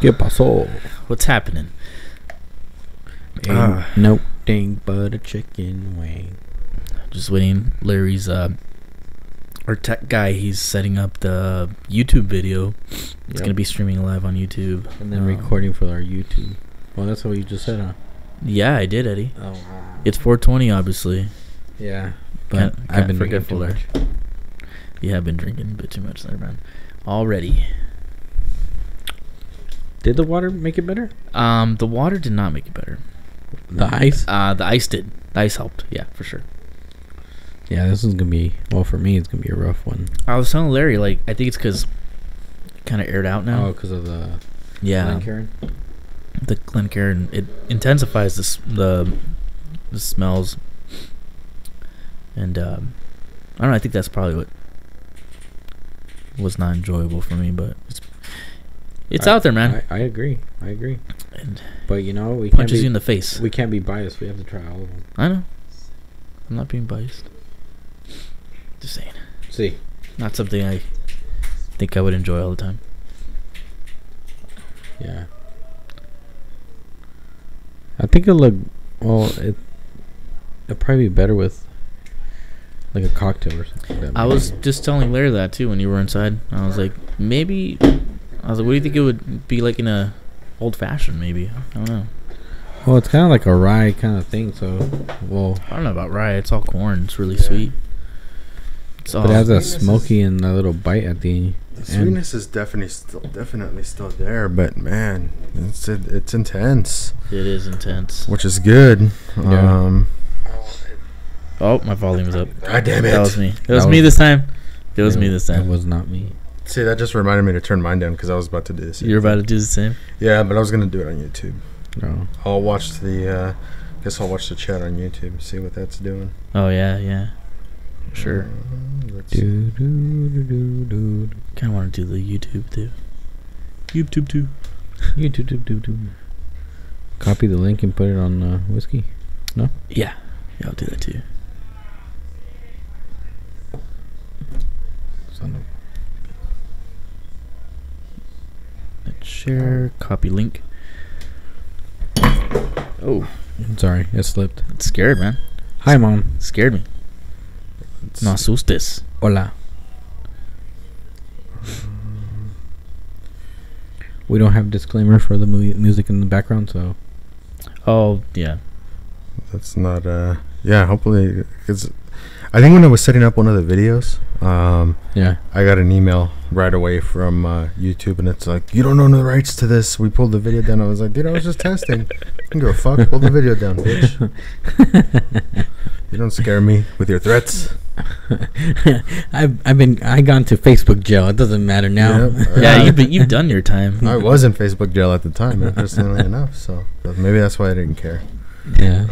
¿Qué pasó? What's happening? Ain't no thing but a chicken wing. Just waiting. Larry's our tech guy. He's setting up the YouTube video. It's gonna be streaming live on YouTube And then recording for our YouTube. Well, that's what you just said, huh? Yeah, I did, Eddie. Oh, wow. It's 420, obviously. Yeah, but I've been forgetful there. You have been drinking a bit too much there, man. Already. Did the water make it better? The water did not make it better. The ice? The ice did. The ice helped. Yeah, for sure. Yeah, this is gonna be, well, for me, it's gonna be a rough one. I was telling Larry, like, I think it's because it kind of aired out now. Oh, because of the Glencairn? The Glencairn, it intensifies the smells. And, I don't know, I think that's probably what was not enjoyable for me, but it's out there, man. I agree. And but, you know, we punches you in the face. We can't be biased. We have to try all of them. I know. I'm not being biased. Just saying. See. Not something I think I would enjoy all the time. Yeah. I think it'll look, well, it'll probably be better with like a cocktail or something. I was just telling Larry that too when you were inside. I was like, maybe. I was like, what do you think it would be like in a old fashioned? Maybe, I don't know. Well, it's kind of like a rye kind of thing. So, well, I don't know about rye. It's all corn. It's really sweet. But it has a smoky and a little bite at the end. The sweetness is definitely still there, but man, it's intense. It is intense, which is good. Yeah. Oh, my volume's up. God damn it! That was me. It was me this time. It was me this time. It was not me. See, that just reminded me to turn mine down because I was about to do this. You're about to do the same? Yeah, but I was gonna do it on YouTube. No. I'll watch the. Guess I'll watch the chat on YouTube. See what that's doing. Oh yeah. Sure. Kind of want to do the YouTube too. YouTube too. YouTube. Copy the link and put it on whiskey. No. Yeah, I'll do that too. Let's share. Copy link. Oh, I'm sorry, it slipped. It's scared, man. Hi, Mom. Scared me. No asustes. Hola. We don't have disclaimer for the music in the background, so. Oh yeah. That's not. Yeah. Hopefully, because I think when I was setting up one of the videos, yeah, I got an email right away from YouTube, and it's like, you don't own the rights to this. We pulled the video down. I was like, dude, I was just testing. I don't give a fuck. Pull the video down, bitch. You don't scare me with your threats. I gone to Facebook jail. It doesn't matter now. Yep. Yeah, you've done your time. I was in Facebook jail at the time, interestingly enough. So maybe that's why I didn't care. Yeah.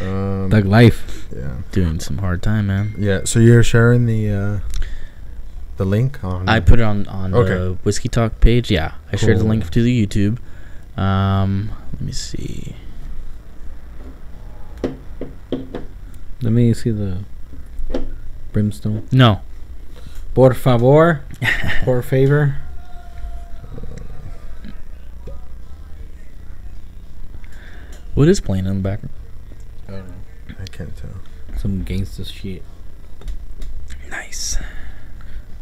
Thug life. Yeah. Doing some hard time, man. Yeah. So you're sharing the link on. I put it on the Whiskey Talk page. Yeah, I shared the link to the YouTube. Let me see. Let me see the Brimstone. No. Por favor. Por favor. What is playing in the background? I don't know. I can't tell. Some gangsta shit. Nice.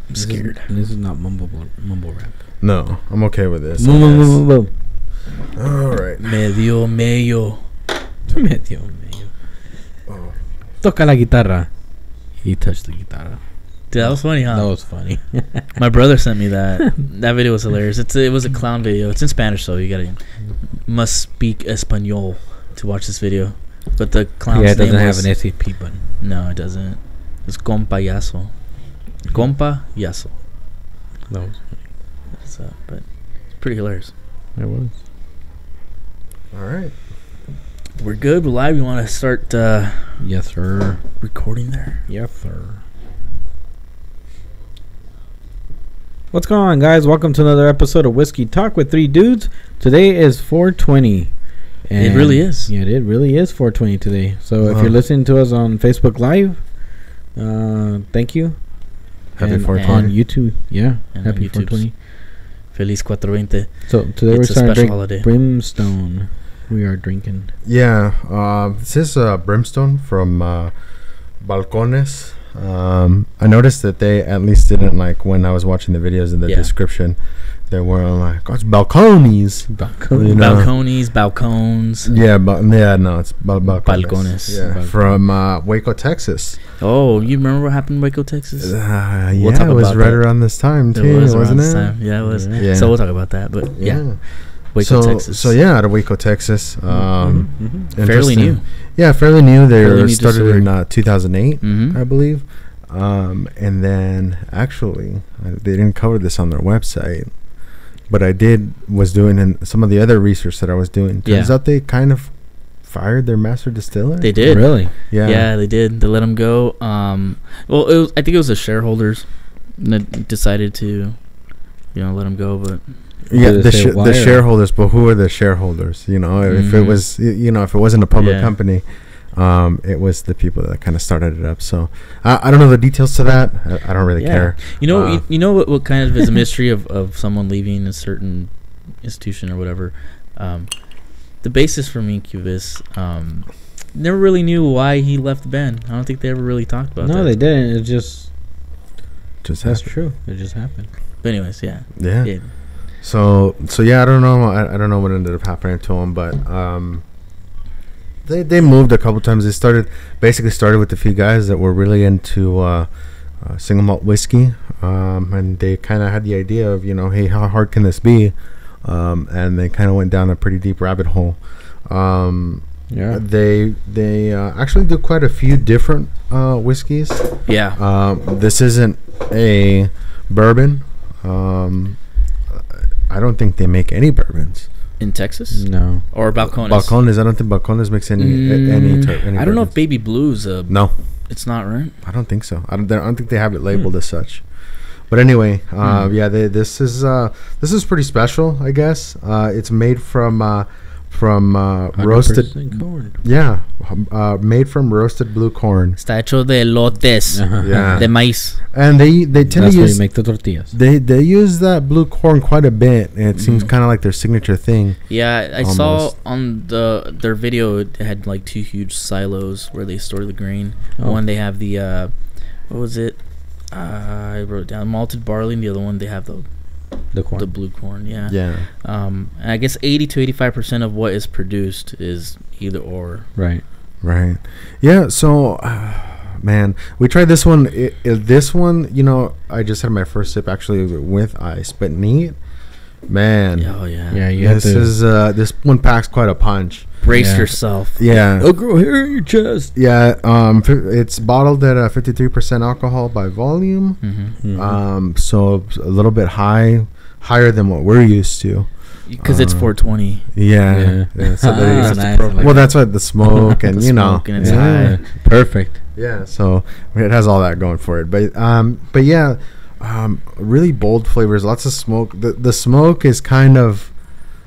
I'm scared. This is not mumble rap. No, I'm okay with this. Mumble. All right. Medio. Oh. Toca la guitarra. He touched the guitarra. Dude, that was funny, huh? That was funny. My brother sent me that. That video was hilarious. It was a clown video. It's in Spanish, so you must speak Espanol to watch this video. But the clown's name it doesn't have an SAP button. No, it doesn't. It's Compayaso. Compayaso. That was funny. But it's pretty hilarious. It was. All right. We're good. We're live. You want to start? Yes, sir. Recording there. Yes, sir. What's going on, guys? Welcome to another episode of Whiskey Talk with Three Dudes. Today is 420. And it really is. Yeah, it really is 420 today. So if you're listening to us on Facebook Live, thank you. Happy and 420. on YouTube, yeah. And happy on YouTube's 420. Feliz 420. So today we're It's a starting to special drink holiday. Brimstone. We are drinking. Yeah, this is Brimstone from Balcones. I noticed that they at least didn't, like, when I was watching the videos in the description, they were like, "Oh, it's Balcones." Balcones. You know? Balcones. Yeah, but no, it's Balcones. Balcones. Yeah, Balcones. from Waco, Texas. Oh, you remember what happened in Waco, Texas? Yeah, talk it was about right that. around this time too, It was around wasn't this it? time. Yeah, it was. Yeah. So we'll talk about that. But yeah, Waco, Texas. So yeah, out of Waco, Texas. Fairly new. Yeah, fairly new. They Fairly were new started distillery. in 2008, Mhm. I believe. And then actually, they didn't cover this on their website, but I was doing in some of the other research that I was doing. Turns out they kind of fired their master distiller. They did. Really? Yeah, they did. They let him go. Well, I think it was the shareholders that decided to, let him go. But Yeah, Did they say why the or- shareholders, but who are the shareholders? If it was, if it wasn't a public company, it was the people that kind of started it up. So I don't know the details to that. I don't really care. You know what kind of is a mystery of someone leaving a certain institution or whatever. The basis for Incubus, never really knew why he left the band. I don't think they ever really talked about that. No, they didn't. It just Just that's happened. true. It just happened. But anyways, yeah. Yeah. So yeah, I don't know. I don't know what ended up happening to them, but they moved a couple times. They started with a few guys that were really into single malt whiskey, and they kind of had the idea of hey, how hard can this be? And they kind of went down a pretty deep rabbit hole. Yeah. They actually do quite a few different whiskeys. Yeah. This isn't a bourbon. I don't think they make any bourbons. In Texas? No. Or Balcones? Balcones. I don't think Balcones makes any I don't know if bourbons. Baby Blue's No, it's not, right? I don't think so. I don't think they have it labeled as such. But anyway, yeah, this is pretty special, I guess. It's made from roasted 100% corn. Yeah, made from roasted blue corn. Está hecho de lotes. Yeah. De maíz. And they tend That's to where you use make the tortillas. they use that blue corn quite a bit, and it seems kind of like their signature thing. Yeah, I saw Almost. on their video it had like two huge silos where they store the grain. Oh. One they have the what was it? I wrote it down, malted barley, and the other one they have The corn. the blue corn. Yeah. Yeah. And I guess 80 to 85% of what is produced is either or. Right. Right. Yeah. So, man, we tried this one. This one, I just had my first sip actually with ice, but neat. Man. Oh yeah. Yeah, you have to This one packs quite a punch. Brace Yeah. yourself. Yeah. a girl here in your chest. Yeah. It's bottled at 53% alcohol by volume. Mm-hmm. So a little bit higher than what we're used to. Because it's 420. Yeah. So there you That's go. nice. I like Well, that. that's what the smoke and The smoke and it's yeah. high. Perfect. Yeah, so it has all that going for it. But yeah, really bold flavors, lots of smoke. The smoke is kind of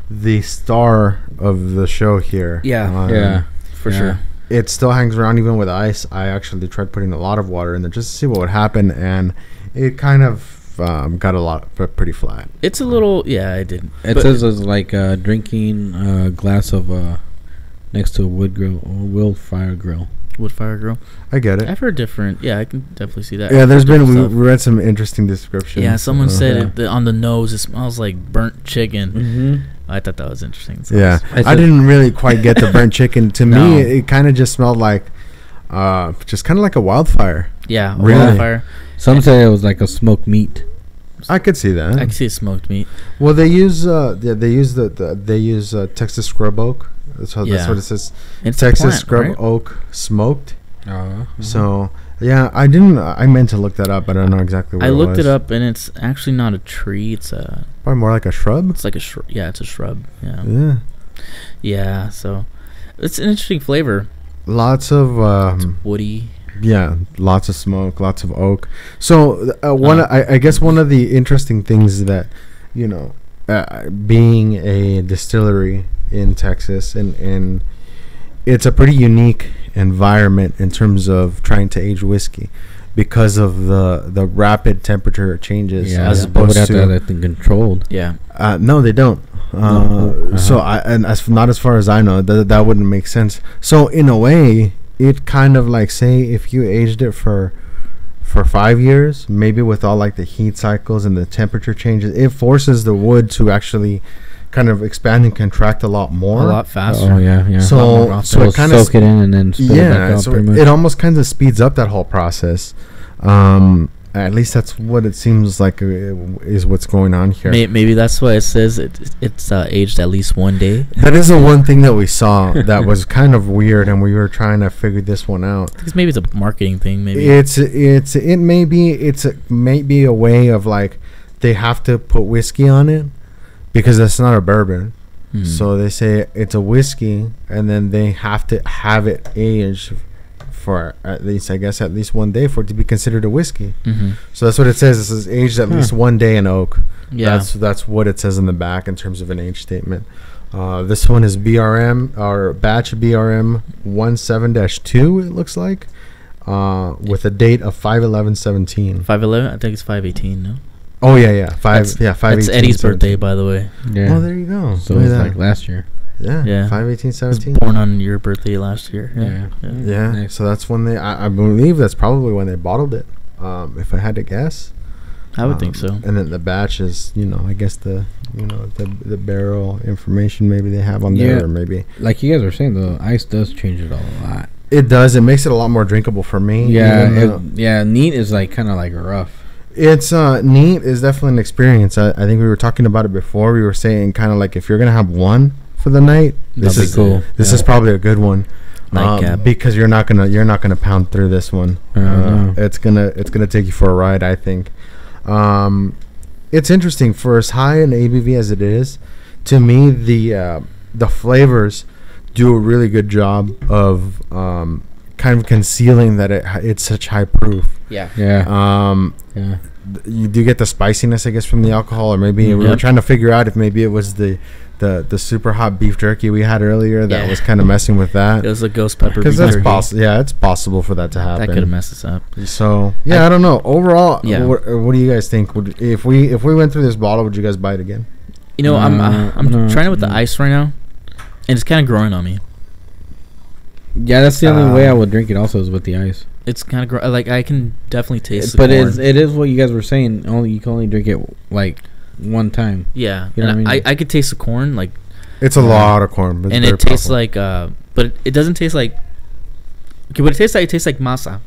the star of the show here. Yeah. Yeah. For Yeah. sure. It still hangs around even with ice. I actually tried putting a lot of water in there just to see what would happen, and it kind of got pretty flat. It's a little, yeah, I did. It says it's like drinking a glass of next to a wood grill or wood fire grill. Wood fire grill. I get it. I've heard different. Yeah, I can definitely see that. Yeah, I've there's heard been different we stuff. read some interesting descriptions. Yeah, someone said Yeah. on the nose it smells like burnt chicken. Mm-hmm. I thought that was interesting. So Yeah, I I said- didn't really quite get the burnt chicken. To No. me, it kind of just smelled like, just kind of like a wildfire. yeah, Really? wildfire. Some say it was like a smoked meat. I could see that. I can see smoked meat. Well, they use they use Texas scrub oak. That's Yeah. what it says. It's Texas a plant, scrub right? oak smoked. Uh-huh. So yeah, I meant to look that up, but I don't know exactly what I looked was. it up and it's actually not a tree. It's Probably more like a shrub. like a yeah, it's a shrub. Yeah, Yeah, yeah. So it's an interesting flavor. lots of Woody. yeah, lots of smoke, lots of oak. So I guess one of the interesting things that being a distillery in Texas and it's a pretty unique environment in terms of trying to age whiskey. because of the rapid temperature changes. Yeah, as they would opposed have to have to that thing controlled. Yeah. no, they don't. Uh-huh. So not as far as I know, that wouldn't make sense. So in a way, it kind of like, say if you aged it for 5 years, maybe with all like the heat cycles and the temperature changes, it forces the wood to actually kind of expand and contract a lot more, A lot faster. Oh yeah. So it kind of soak it in and then spill it back out. so Pretty much. it almost kind of speeds up that whole process. At least that's what it seems like is what's going on here. Maybe that's why it says it's aged at least 1 day. That is the one thing that we saw that was kind of weird, and we were trying to figure this one out. Because maybe it's a marketing thing. Maybe It may be a way of like they have to put whiskey on it because that's not a bourbon. So they say it's a whiskey, and then they have to have it aged for at least 1 day for it to be considered a whiskey. So that's what it says. It says aged at least 1 day in oak. Yeah. That's what it says in the back in terms of an age statement. This one is BRM or batch BRM 17-2. It looks like with a date of 5/11/17. 5/11. I think it's 5/18. No. Oh yeah. 5. That's 5/18. Eddie's birthday, by the way. Yeah. Oh, there you go. So Look at it's that. like last year. Yeah. 5/18/17. Was born on your birthday last year. Yeah. Nice. So that's when I believe that's probably when they bottled it. If I had to guess. I would think so. And then the batch is, I guess the barrel information maybe they have on there, Yeah. or maybe Like you guys were saying, the ice does change it a lot. it does. It makes it a lot more drinkable for me. Yeah. Neat is like kind of like rough. It's neat is definitely an experience. I think we were talking about it before. We were saying kind of like if you're gonna have one for the night, this That'd is be cool. This is probably a good one. Nightcap. Because you're not gonna pound through this one. No. It's gonna take you for a ride, I think. It's interesting for as high an ABV as it is. To me, the flavors do a really good job of kind of concealing that it's such high proof. Yeah. Yeah. You do get the spiciness, I guess, from the alcohol, or maybe we were trying to figure out if maybe it was the super hot beef jerky we had earlier that was kind of messing with that. It was a ghost pepper. Because that's possible. Yeah, it's possible for that to happen. That could have messed us up. So I don't know. Overall, Yeah. what do you guys think? If we went through this bottle, would you guys buy it again? I'm trying it with the ice right now, and it's kind of growing on me. Yeah, that's the only way I would drink it. Also, is with the ice. It's kind of like I can definitely taste. But the corn. it is what you guys were saying. You can only drink it like one time. Yeah, You know and what I mean? I could taste the corn, like, It's a lot of corn, but and it tastes like but it doesn't taste like. Okay, what it tastes like masa,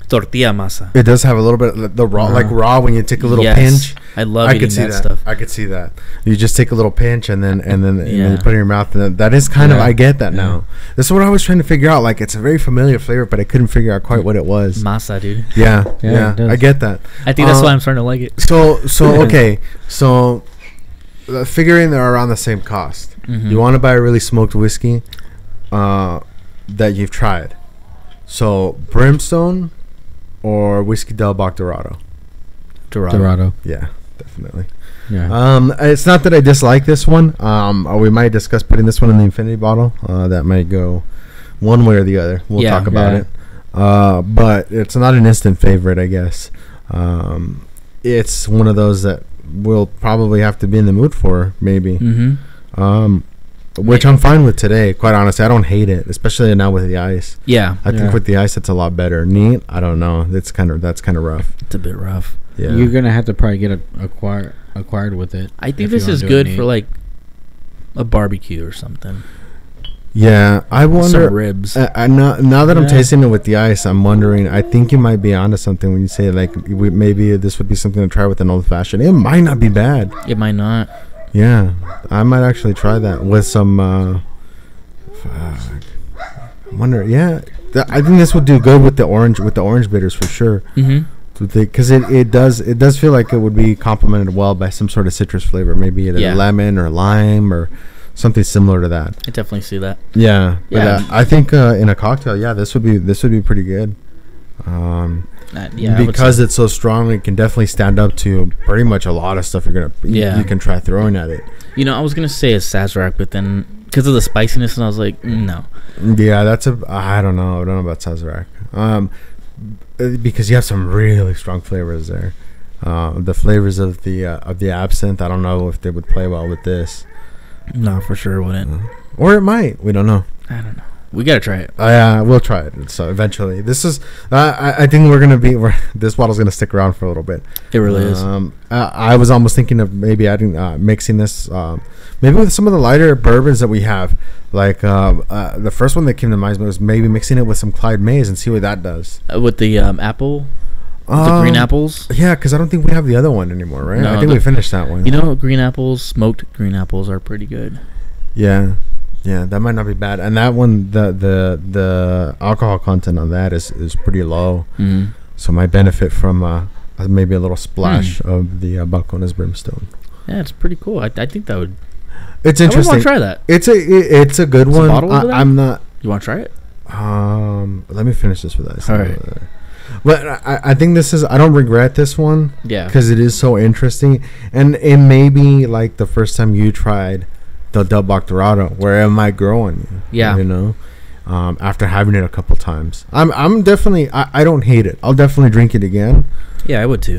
tortilla masa. It does have a little bit of the raw, like raw when you take a little Yes. pinch. I love I eating could see that that. stuff. I could see that. You just take a little pinch and then Yeah. you put it in your mouth, and that is kind of Yeah. I get that now. This is what I was trying to figure out. Like it's a very familiar flavor, but I couldn't figure out quite what it was. Masa, dude. Yeah, Yeah, it does. I get that. I think that's why I'm starting to like it. So okay, so figuring they're around the same cost. Mhm. You want to buy a really smoked whiskey that you've tried. So Brimstone or Whiskey Del Boc Dorado. Dorado. Yeah, definitely. Yeah. It's not that I dislike this one. We might discuss putting this one in the infinity bottle. That might go one way or the other. We'll talk about it. But it's not an instant favorite, I guess. It's one of those that we'll probably have to be in the mood for, maybe. Mm-hmm. Which I'm fine with today. Quite honestly, I don't hate it, especially now with the ice. Yeah, I think with the ice, it's a lot better. Neat, I don't know. That's kind of rough. it's a bit rough. Yeah, You're gonna have to probably get acquired with it. I think if this you is wanna do it good neat. for like a barbecue or something. yeah. I wonder. Some ribs. Now that I'm Yeah. tasting it with the ice, I'm wondering. I think you might be onto something when you say like maybe this would be something to try with an old fashioned. It might not be bad. It might not. Yeah, I might actually try that with some. I wonder. Yeah, I think this would do good with the orange bitters for sure. Mm-hmm. Because it does feel like it would be complemented well by some sort of citrus flavor, maybe either lemon or lime or something similar to that. I definitely see that. Yeah, Yeah. But I think in a cocktail, this would be pretty good. Because it's so strong, it can definitely stand up to pretty much a lot of stuff you can try throwing at it. You know, I was gonna say a Sazerac, but then because of the spiciness, and I was like, no. Yeah, I don't know about Sazerac. because you have some really strong flavors there. The flavors of the absinthe, I don't know if they would play well with this. No, for sure wouldn't. Or it might. We don't know. I don't know. We gotta try it. Yeah, we'll try it. So eventually, this is. I think this bottle's gonna stick around for a little bit. It really is. I was almost thinking of maybe adding, mixing this, maybe with some of the lighter bourbons that we have. Like the first one that came to mind was maybe mixing it with some Clyde Mays and see what that does. With the apple, the green apples. Yeah, because I don't think we have the other one anymore, right? No, I think we finished that one. You know, green apples, smoked green apples are pretty good. Yeah. Yeah, that might not be bad. And that one, the alcohol content on that is pretty low. Mm. So might benefit from maybe a little splash of the Balcones Brimstone. Yeah, it's pretty cool. I think that would. It's interesting. I want to try that. It's a good one. I'm not. You want to try it? Let me finish this with us. All right. But I think this is. I don't regret this one. Yeah. Because it is so interesting, and it may be like the first time you tried the Del Dorado, where it might grow on you. Yeah. You know, after having it a couple times, I'm definitely. I don't hate it. I'll definitely drink it again. Yeah, I would too.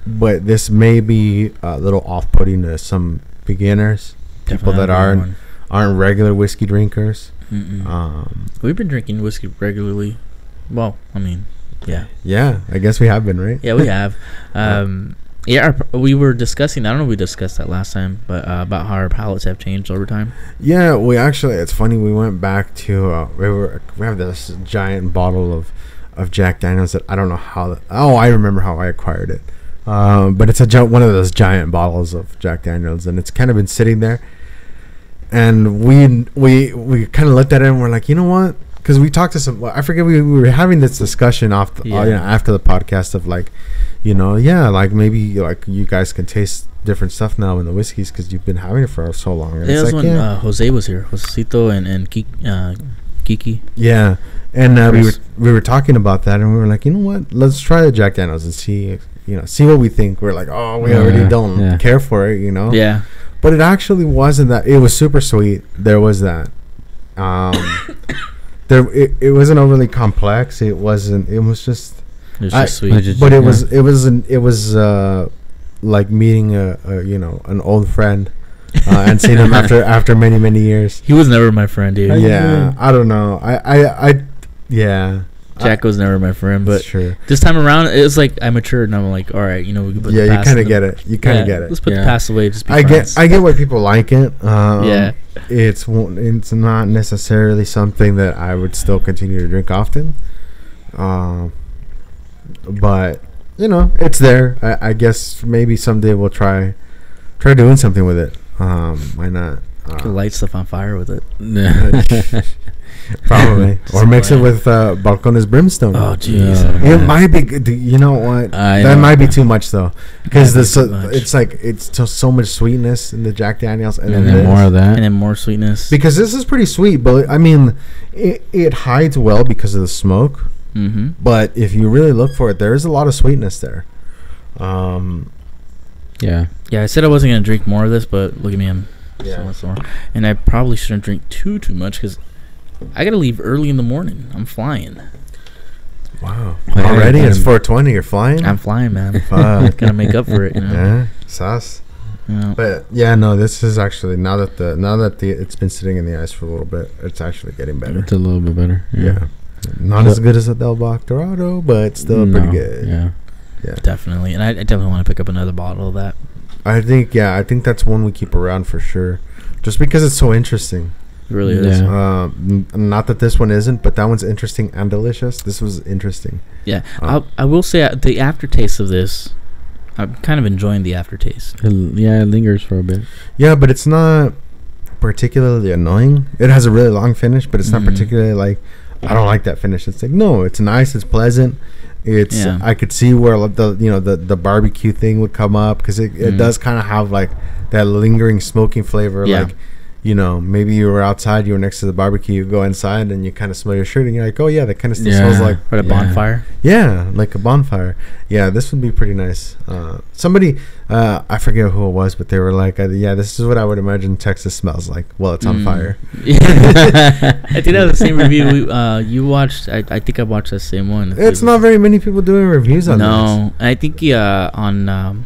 But this may be a little off-putting to some beginners, people that aren't regular whiskey drinkers. We've been drinking whiskey regularly. Well, I mean, yeah. Yeah, I guess we have been, right? Yeah, we have. We were discussing, I don't know if we discussed that last time, but about how our palates have changed over time. Yeah, we actually, it's funny, we went back to, we have this giant bottle of Jack Daniels that I don't know how, I remember how I acquired it. But it's one of those giant bottles of Jack Daniels, and it's kind of been sitting there. And we kind of looked at it and we're like, you know what? Because we talked to I forget, we were having this discussion after the podcast of like, like maybe like you guys can taste different stuff now in the whiskeys because you've been having it for so long. And that's like, when Jose was here, Josecito and Kiki. Yeah, and we were talking about that, and we were like, you know what? Let's try the Jack Daniels and see what we think. We're like, we already don't care for it, Yeah. But it actually wasn't that. It was super sweet. There was that. It wasn't overly complex. It wasn't. It was just. It was just sweet. But it was like meeting an old friend, and seeing him after many years. He was never my friend, dude. Yeah, I don't know. Yeah. Jack was never my friend, but sure. This time around, it was like I matured, and I'm like, all right, we can put the past. You kind of get it. You kind of get it. Let's put the past away. Just be friends. I get why people like it. Yeah, it's not necessarily something that I would still continue to drink often. But it's there. I guess maybe someday we'll try doing something with it. Why not? Could light stuff on fire with it. Probably. Or mix it with Balcones Brimstone. Oh, jeez. It might be good. You know what? That might be too much, though. Because it's like, it's so much sweetness in the Jack Daniels. And then more of that. And then more sweetness. Because this is pretty sweet, but, I mean, it hides well because of the smoke. Mm-hmm. But if you really look for it, there is a lot of sweetness there. Yeah, I said I wasn't going to drink more of this, but look at me. I'm so much more. And I probably shouldn't drink too much because I got to leave early in the morning. I'm flying. Wow. Already? It's 4:20. You're flying? I'm flying, man. Got to make up for it, Yeah, sus. Yeah. But, this is actually, now that it's been sitting in the ice for a little bit, it's actually getting better. It's a little bit better. Yeah. Not as good as a Del Dorado, but still pretty good. Yeah. Definitely. And I definitely want to pick up another bottle of that. I think that's one we keep around for sure. Just because it's so interesting. It really is. Not that this one isn't, but that one's interesting and delicious. This was interesting. Yeah. I will say the aftertaste of this, I'm kind of enjoying the aftertaste. It lingers for a bit. Yeah, but it's not particularly annoying. It has a really long finish, but it's not particularly like, I don't like that finish. It's like, no, it's nice, it's pleasant. It's I could see where the barbecue thing would come up because it does kind of have like that lingering smoking flavor. Like you know, maybe you were outside, you were next to the barbecue, you go inside and you kind of smell your shirt and you're like, oh yeah, that kind of still smells like or a bonfire. Yeah, like a bonfire. Yeah, this would be pretty nice. Somebody, I forget who it was, but they were like, yeah, this is what I would imagine Texas smells like. Well, it's on fire. Yeah. I think that was the same review you watched. I think I watched that same one. It's not very many people doing reviews on this. No, I think on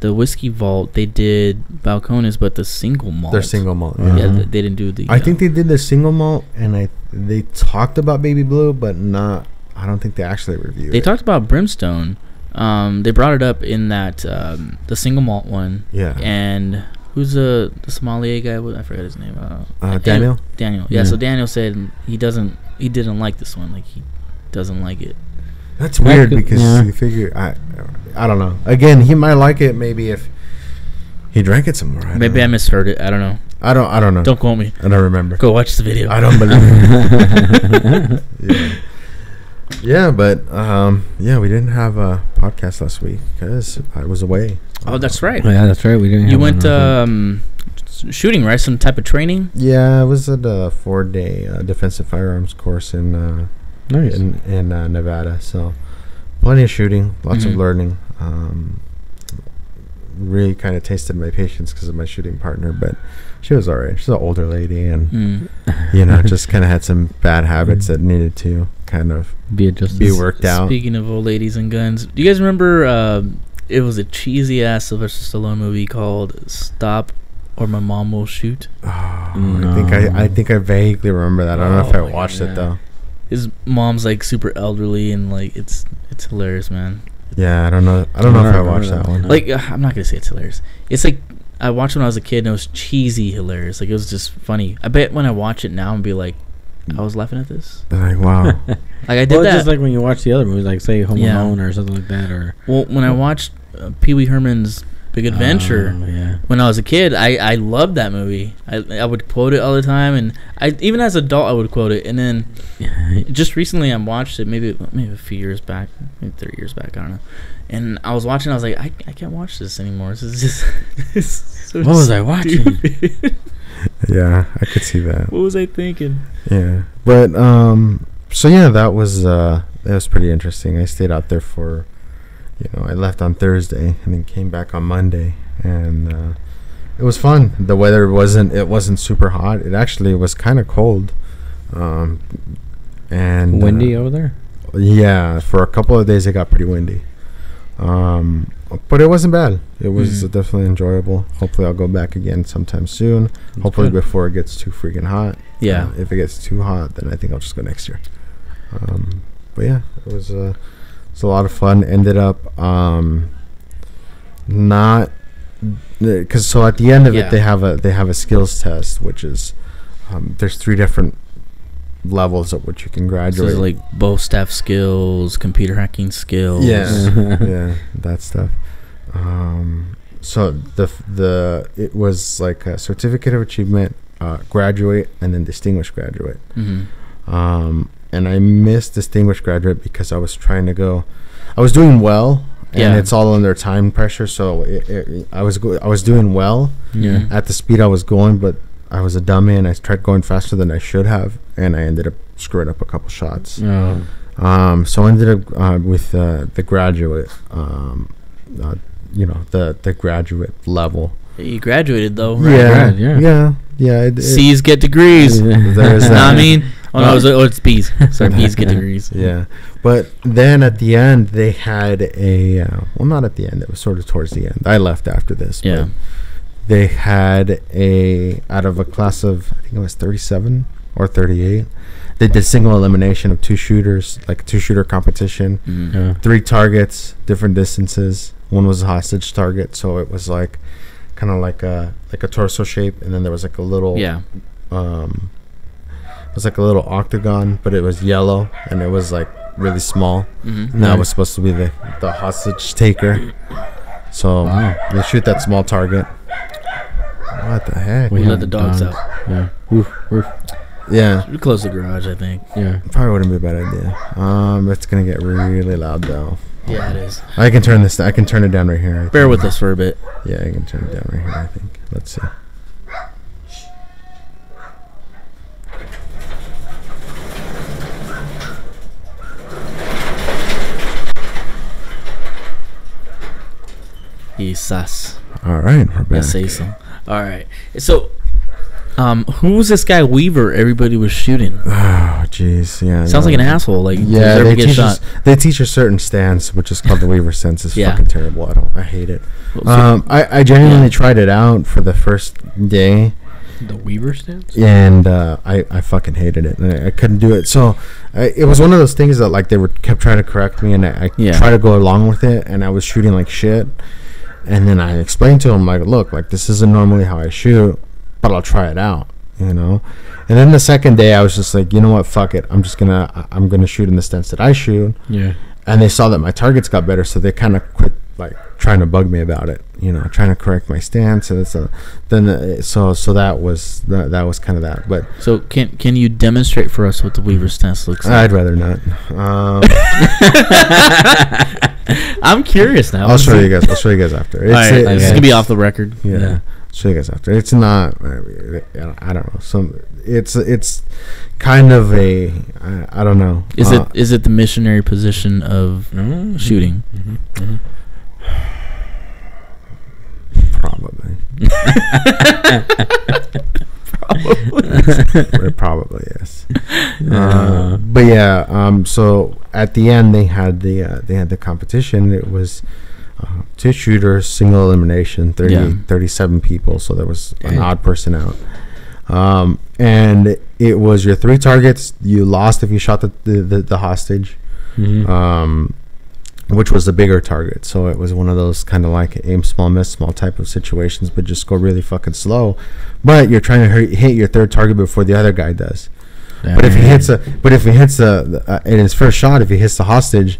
the Whiskey Vault they did Balcones, but the single malt. They're single malt. Yeah, they didn't do the. I think they did the single malt, and they talked about Baby Blue, but not. I don't think they actually reviewed. They it. talked about Brimstone. They brought it up in that the single malt one. Yeah. And who's the sommelier guy? I forgot his name. Daniel. Daniel. Yeah. So Daniel said he didn't like this one. Like he doesn't like it. That's weird because you figure I don't know. Again, he might like it maybe if he drank it some more. Maybe I misheard it. I don't know. I don't know. Don't quote me. I don't remember. Go watch the video. I don't believe it. Yeah. Yeah, but we didn't have a podcast last week because I was away. Oh, that's right. Yeah, that's right. We didn't. You went shooting, right? Some type of training. Yeah, I was at a 4-day defensive firearms course in nice in Nevada. So plenty of shooting, lots of learning. Really kind of tasted my patience because of my shooting partner, but she was all right. She's an older lady, and just kind of had some bad habits that needed to kind of be worked out. Speaking of old ladies and guns, do you guys remember? It was a cheesy ass Sylvester Stallone movie called "Stop or My Mom Will Shoot." Oh, no. I think I vaguely remember that. I don't know if I watched it though. His mom's like super elderly, and like it's hilarious, man. Yeah, I don't know. I don't know if I watched that one. Like, I'm not gonna say it's hilarious. It's like I watched it when I was a kid, and it was cheesy hilarious. Like, it was just funny. I bet when I watch it now, and be like, I was laughing at this. Like, wow. Like I did that. Just like when you watch the other movies, like say Home Alone or something like that, or when I watched Pee Wee Herman's Big Adventure when I was a kid, I loved that movie. I would quote it all the time, and even as an adult I would quote it. And then just recently I watched it, maybe a few years back, maybe 3 years back, I don't know. And I was watching, I was like, I can't watch this anymore. This is just so what was I watching? Yeah, I could see that. What was I thinking? Yeah, but so yeah, that was pretty interesting. I stayed out there for. I left on Thursday and then came back on Monday, and it was fun. The weather wasn't super hot. It actually was kind of cold, and windy over there. Yeah, for a couple of days it got pretty windy, but it wasn't bad. It was definitely enjoyable. Hopefully I'll go back again sometime soon. That's hopefully good. Before it gets too freaking hot. Yeah. If it gets too hot, then I think I'll just go next year. But yeah, it was a lot of fun. Ended up not because so at the end of it they have a skills test, which is there's 3 different levels at which you can graduate. So like bow staff skills, computer hacking skills. Yeah, that stuff. So it was like a certificate of achievement, graduate, and then distinguished graduate. And I missed distinguished graduate because I was doing well, and it's all under time pressure. So I was doing well at the speed I was going, but I was a dummy and I tried going faster than I should have, and I ended up screwing up a couple shots. So I ended up with the graduate, the graduate level. You graduated though, right? Yeah. C's get degrees. There's that. I mean, it's B's. Sorry, B's get degrees. Yeah, but then at the end they had not at the end. It was sort of towards the end. I left after this. Yeah. But they had out of a class of, I think it was 37 or 38. They did single elimination of 2 shooters, like a 2-shooter competition. 3 targets, different distances. One was a hostage target, so it was like kind of like a torso shape, and then there was like a little it was like a little octagon, but it was yellow and it was like really small. And that was supposed to be the hostage taker. So they shoot that small target. What the heck? We let the dogs out. Yeah. Woof, woof. Yeah. We close the garage, I think. Yeah. Probably wouldn't be a bad idea. It's gonna get really loud though. Yeah, it is. I can turn this. I can turn it down right here. Bear with us for a bit. Yeah, I can turn it down right here, I think. Let's see. Quizás. All right, we're back. Say so. All right. So, who was this guy Weaver? Everybody was shooting. Oh, jeez, yeah. Sounds like an asshole. Like, yeah, they get shot. They teach a certain stance, which is called the Weaver stance. It's Yeah. fucking terrible. I hate it. So, I genuinely tried it out for the first day. The Weaver stance? And I fucking hated it. And I couldn't do it. So it was one of those things that like they kept trying to correct me, and I tried to go along with it, and I was shooting like shit. And then I explained to him like, look, like this isn't normally how I shoot, but I'll try it out, you know. And then the second day I was just like, you know what, fuck it. I'm gonna shoot in the stance that I shoot. Yeah. And they saw that my targets got better, so they kind of quit like trying to bug me about it, you know, trying to correct my stance. And so that was kind of that. But so can you demonstrate for us what the Weaver stance looks like? I'd rather not. I'm curious now. I'll show you guys after. This is gonna be off the record. Yeah. I'll show you guys after. It's not. I don't know. It's kind of a. I don't know. Is it the missionary position of shooting? Mm-hmm. Probably. Probably yes. But yeah. So at the end they had the competition. It was 2 shooters, single elimination, 37 people. So there was an odd person out. And it was your 3 targets. You lost if you shot the hostage. Mm-hmm. Which was the bigger target. So it was one of those kind of like aim small, miss small type of situations, but just go really fucking slow. But you're trying to hit your 3rd target before the other guy does. But if he hits in his first shot, if he hits the hostage,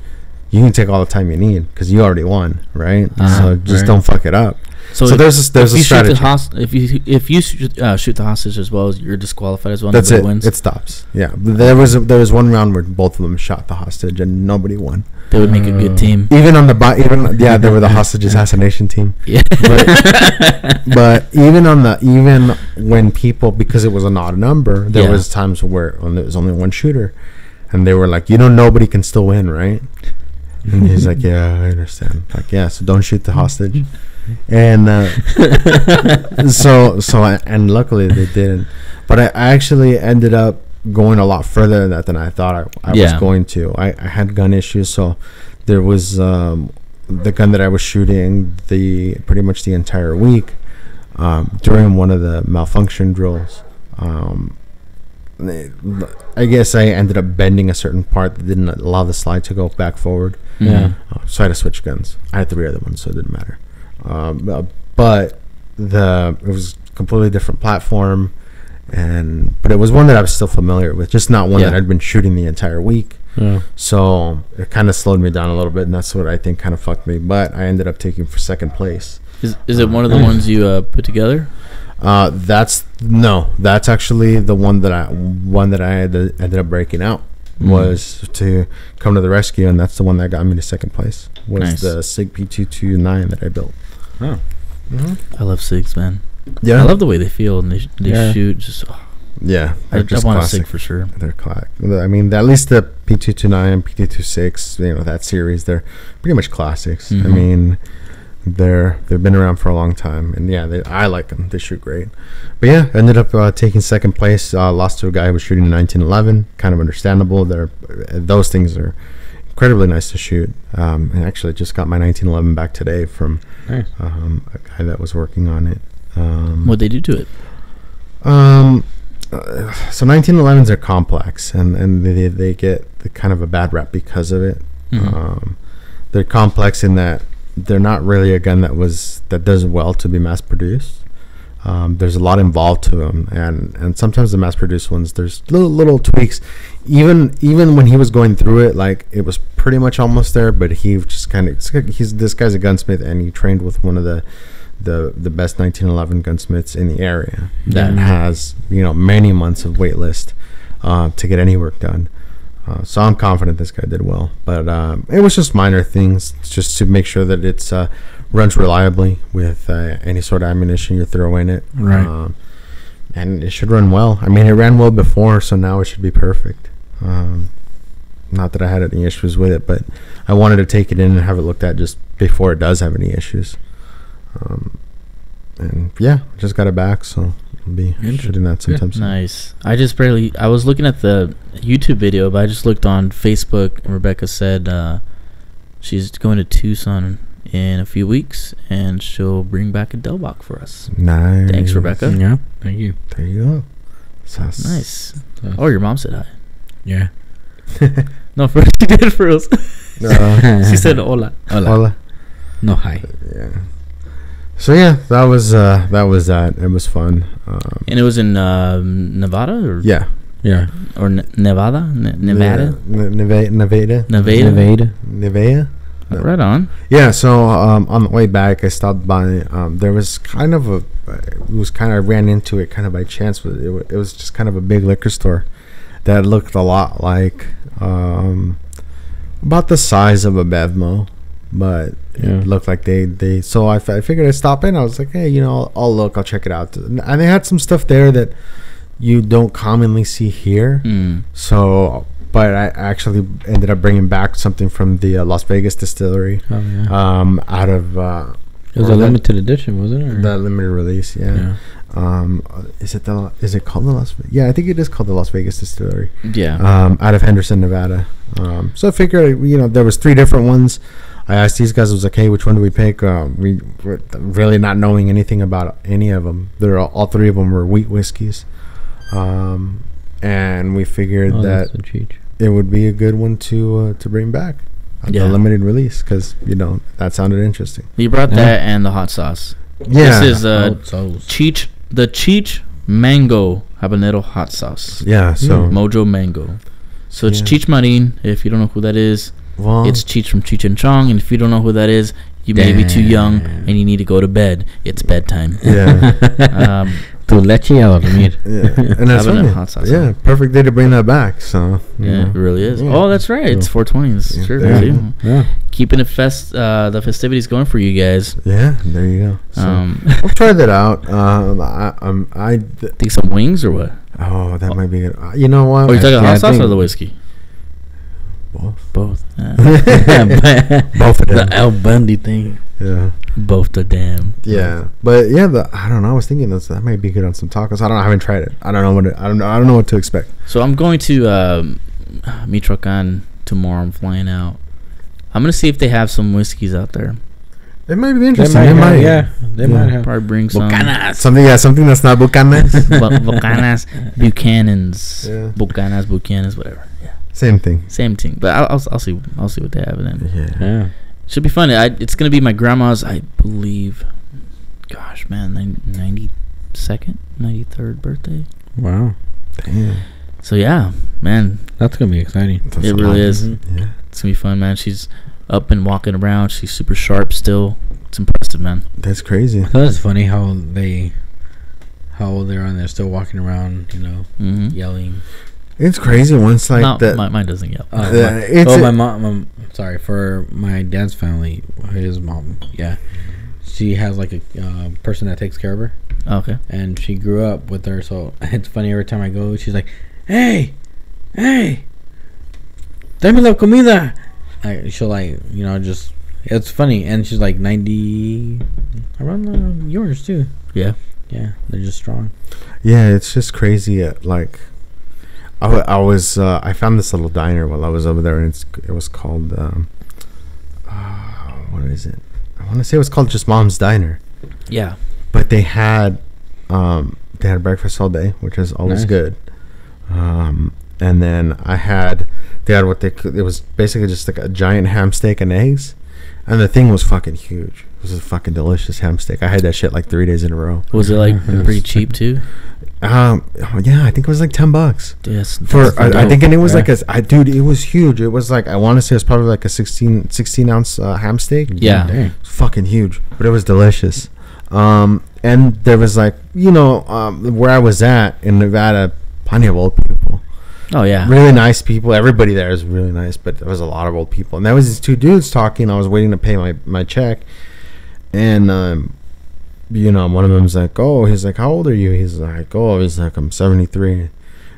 you can take all the time you need because you already won, right? So just don't fuck it up. So there's a strategy. If you shoot the hostage as well, you're disqualified as well. That's it. Wins. It stops. Yeah, there was one round where both of them shot the hostage and nobody won. They would make a good team. Even on they were the hostage assassination team. Yeah. But even when people, because it was an odd number, there was times where there was only one shooter, and they were like, nobody can still win, right? And he's like, yeah, I understand. Like, yeah, so don't shoot the hostage. And and luckily they didn't. But I actually ended up going a lot further than I thought I was going to. I had gun issues, so there was the gun that I was shooting pretty much the entire week during one of the malfunction drills. I guess I ended up bending a certain part that didn't allow the slide to go back forward. Yeah. So I had to switch guns. I had 3 other ones, so it didn't matter. But it was a completely different platform, but it was one that I was still familiar with, just not one that I'd been shooting the entire week. Yeah. So it kind of slowed me down a little bit, and that's what I think kind of fucked me. But I ended up taking for 2nd place. Is it one of the ones you put together? That's actually the one that I ended up breaking out. Was to come to the rescue, and that's the one that got me to 2nd place. Was the SIG P229 that I built. Oh, I love SIGs, man. Yeah, I love the way they feel and they shoot. Just yeah, I want a SIG for sure. They're classic. I mean, at least the P229, P226, that series, they're pretty much classics. I mean, they've been around for a long time, and I like them. They shoot great. But yeah, ended up taking 2nd place. Lost to a guy who was shooting a 1911. Kind of understandable. Those things are incredibly nice to shoot. And actually just got my 1911 back today from a guy that was working on it. What'd they do to it? So 1911s are complex, and they get the kind of a bad rap because of it. They're complex in that they're not really a gun that does well to be mass produced. There's a lot involved to them, and sometimes the mass produced ones, there's little tweaks. Even when he was going through it, like it was pretty much almost there, but he just this guy's a gunsmith, and he trained with one of the best 1911 gunsmiths in the area that has many months of wait list to get any work done. So I'm confident this guy did well, but it was just minor things, just to make sure that it's runs reliably with any sort of ammunition you throw in it. Right. And it should run well. I mean, it ran well before, so now it should be perfect. Not that I had any issues with it, but I wanted to take it in and have it looked at just before it does have any issues. And yeah, just got it back, so I'll be shooting that sometime soon. Nice. I was looking at the YouTube video, but I just looked on Facebook, and Rebecca said she's going to Tucson in a few weeks, and she'll bring back a Delbach for us. Nice. Thanks, Rebecca. Yeah, thank you. There you go. Nice. Oh, your mom said hi. Yeah. No, first she did for us. She said hola. Hola. No, hi. Yeah. So yeah, that was that. It was fun. And it was in Nevada, or Yeah. or Nevada, Nevada, Nevada. Right on. Yeah. So on the way back, I stopped by. There was kind of I ran into it kind of by chance. But it was just kind of a big liquor store that looked a lot like about the size of a Bevmo, but it looked like they. So I figured I'd stop in. I was like, hey, I'll look. I'll check it out. And they had some stuff there that you don't commonly see here. So, but I actually ended up bringing back something from the Las Vegas distillery. Oh, yeah. Out of it was a limited edition, wasn't it? Or? The limited release, yeah. Is it called the Las Vegas? Yeah, I think it is called the Las Vegas distillery. Yeah. Out of Henderson, Nevada. So I figured, there was 3 different ones. I asked these guys, I was like, hey, which one do we pick? We were really not knowing anything about any of them. All 3 of them were wheat whiskeys. And we figured that it would be a good one to bring back. The limited release, because that sounded interesting. You brought that and the hot sauce. Yeah. This is the Cheech Mango Habanero hot sauce. Yeah, so Mojo Mango. So it's Cheech Marin. If you don't know who that is, it's Cheech from Cheech and Chong. And if you don't know who that is, you may be too young and you need to go to bed. It's bedtime. Yeah. Tu leche a dormir. Yeah, and that's funny. Hot sauce. Yeah, perfect day to bring that back. So yeah, it really is. Yeah. Oh, that's right. It's 420. That's true. Yeah. Keeping the festivities going for you guys. Yeah, there you go. So we'll try that out. I think some wings or what? Oh, that might be good. You know what? Oh, you're talking hot sauce or the whiskey? Both. Both of them. The Al Bundy thing. Yeah. Both the damn. Yeah, but yeah, I don't know. I was thinking that might be good on some tacos. I haven't tried it. I don't know what to expect. So I'm going to Michoacan tomorrow. I'm flying out. I'm gonna see if they have some whiskeys out there. It might be interesting. They might have. Probably bring some. Bucanas. Something that's not Bucanas. Bucanas, Buchanan's. Yeah. Buchanan's, whatever. Yeah. Same thing. But I'll see what they have in it. Yeah. Should be fun. It's gonna be my grandma's, I believe. Gosh, man, 92nd, 93rd birthday. Wow. Damn. So yeah, man, that's gonna be exciting. It really is. Yeah. It's gonna be fun, man. She's up and walking around. She's super sharp still. It's impressive, man. That's crazy. I thought it's funny how old they're on. They're still walking around, yelling. It's crazy once like that. Mine doesn't yell. My mom. Sorry, for my dad's family, his mom. Yeah, she has like a person that takes care of her. Okay. And she grew up with her, so it's funny every time I go. She's like, "Hey, dame la comida." She'll just. It's funny, and she's like 90, around yours too. Yeah. Yeah, they're just strong. Yeah, it's just crazy. I found this little diner while I was over there, and it was called what is it? I want to say it was called just Mom's Diner. Yeah, but they had breakfast all day, which is always good. And then they had it was basically just like a giant ham steak and eggs, and the thing was fucking huge. It was a fucking delicious ham steak. I had that shit like 3 days in a row. Was it like pretty cheap too? Yeah, I think it was like $10. Yes, I think, and it was like dude, it was huge. It was like, I want to say it was probably like a 16 ounce ham steak. Yeah, it was fucking huge, but it was delicious. And there was like, where I was at in Nevada, plenty of old people. Oh yeah, really nice people. Everybody there is really nice, but there was a lot of old people. And there was these 2 dudes talking. I was waiting to pay my check, and one of them's like, he's like, how old are you? He's like, I'm 73. And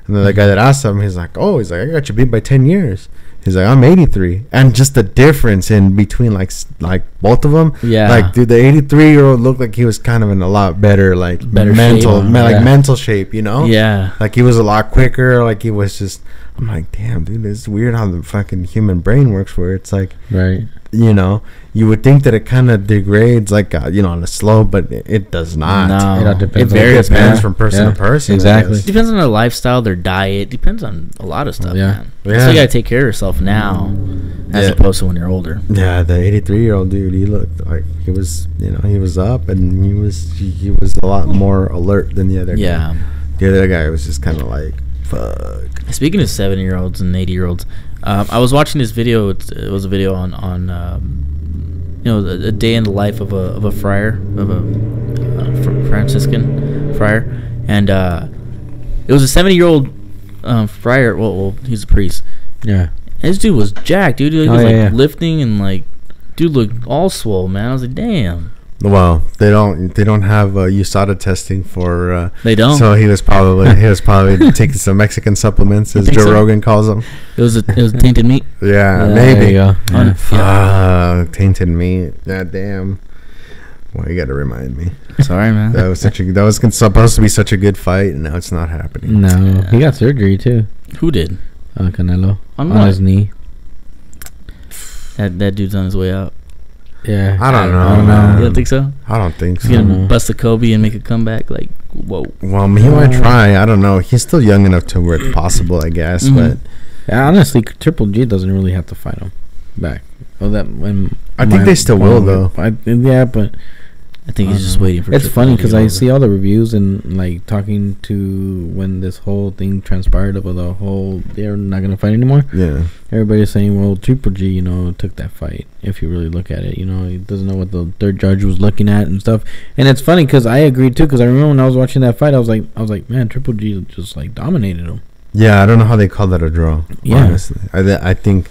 then the guy that asked him, he's like, I got you beat by 10 years. He's like, I'm 83, and just the difference in between like both of them. Yeah. Like, dude, the 83-year-old looked like he was kind of in a lot better mental shape. mental shape. You know. Yeah. Like he was a lot quicker. Like he was just. I'm like, damn, dude, it's weird how the fucking human brain works. Where it's like, Right. you know, you would think that it kind of degrades like you know, on a slope, but it does not. No. It all depends. It varies, It depends man. from person to person. Exactly. It depends on their lifestyle, their diet. Depends on a lot of stuff, Yeah. man. So you gotta take care of yourself now, as opposed to when you're older. Yeah, the 83-year-old dude, he looked like he was, you know, he was up and he was a lot more alert than the other guy. Yeah. The other guy was just kind of like, fuck. Speaking of 70-year-olds and 80-year-olds, I was watching this video. It was a video on you know, a day in the life of a friar, of a Franciscan friar, and it was a 70-year-old friar. Well, he's a priest. Yeah. And this dude was jacked, dude. He was yeah. lifting and like, dude looked all swole, man. I was like, damn. Well, they don't have USADA testing for. They don't. So he was probably taking some Mexican supplements, as Joe Rogan calls them. It was tainted meat. Yeah, maybe. There you go. Yeah. Tainted meat. Yeah, damn. Well, you got to remind me. Sorry, man. That was supposed to be such a good fight, and now it's not happening. No, he got surgery too. Who did? Canelo On on his knee. That dude's on his way out. Yeah. I don't know. You don't think so? I don't think so. He's gonna bust a Kobe and make a comeback. Like, whoa. Well, he might try. I don't know. He's still young enough to where it's possible, I guess. Mhm. But Yeah, honestly, Triple G doesn't really have to fight him back. Oh, that when I think they still will, though. Yeah, but I think he's just waiting for. it's Triple funny G to because get I over. see all the reviews and like talking to when this whole thing transpired about the whole they're not gonna fight anymore. yeah, Everybody's saying, well, Triple G, you know, took that fight. If you really look at it, you know, he doesn't know what the third judge was looking at and stuff. And it's funny because I agreed too. Because I remember when I was watching that fight, I was like, man, Triple G just like dominated him. yeah. I don't know how they call that a draw. Yeah. Honestly, I think,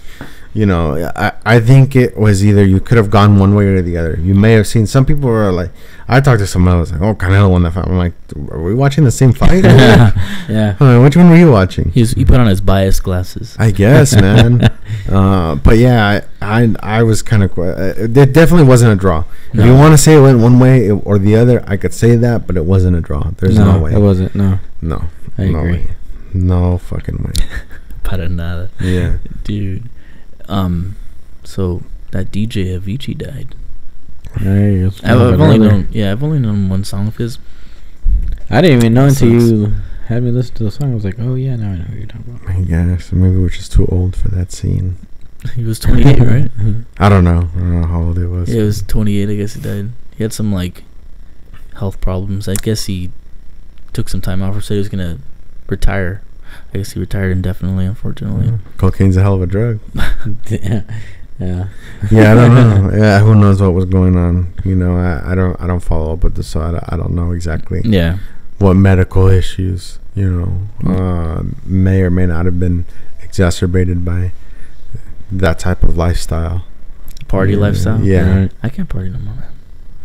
you know, I think it was either you could have gone one way or the other. You may have seen some people were like, I talked to someone else like, oh, Canelo won that fight. I'm like, are we watching the same fight? Yeah. Which one were you watching? He put on his bias glasses. I guess, man. But yeah, I was kind of. It definitely wasn't a draw. No. If you want to say it went one way or the other, I could say that, but it wasn't a draw. There's no way. It wasn't. No. No. I no agree. way. No fucking way. Para nada. Yeah. Dude. So that DJ Avicii died. I've I've only known one song of his. I didn't even know until you had me listen to the song. I was like, oh yeah, now I know what you're talking about. I guess maybe we're just too old for that scene. He was 28, right? I don't know how old it was. Yeah, it was 28. I guess he died. He had some like health problems. I guess he took some time off or said he was gonna retire. I guess he retired indefinitely, unfortunately. Cocaine's a hell of a drug. Yeah. Yeah, I don't know. Yeah, who knows what was going on? You know, I don't follow up with this, so I don't know exactly. Yeah. What medical issues, you know, may or may not have been exacerbated by that type of lifestyle. Party lifestyle. Yeah. Right. I can't party no more, man.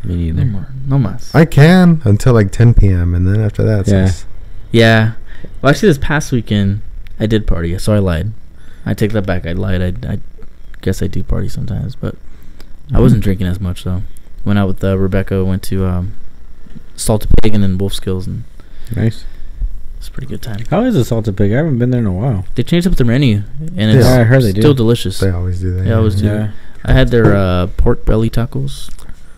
Me No neither. more. No mas. I can until like 10 p.m. and then after that, Yeah. Yeah. Well, actually, this past weekend I did party, so I lied. I take that back. I lied. I guess I do party sometimes, but I wasn't drinking as much though. Went out with Rebecca. Went to Salted Pig and then Wolf Skills, and Nice. it's a pretty good time. How is the Salted Pig? I haven't been there in a while. They changed up the menu, and it's Yeah, I heard they do. still delicious. they always do that. Yeah, I always do. Yeah. I had their pork belly tacos.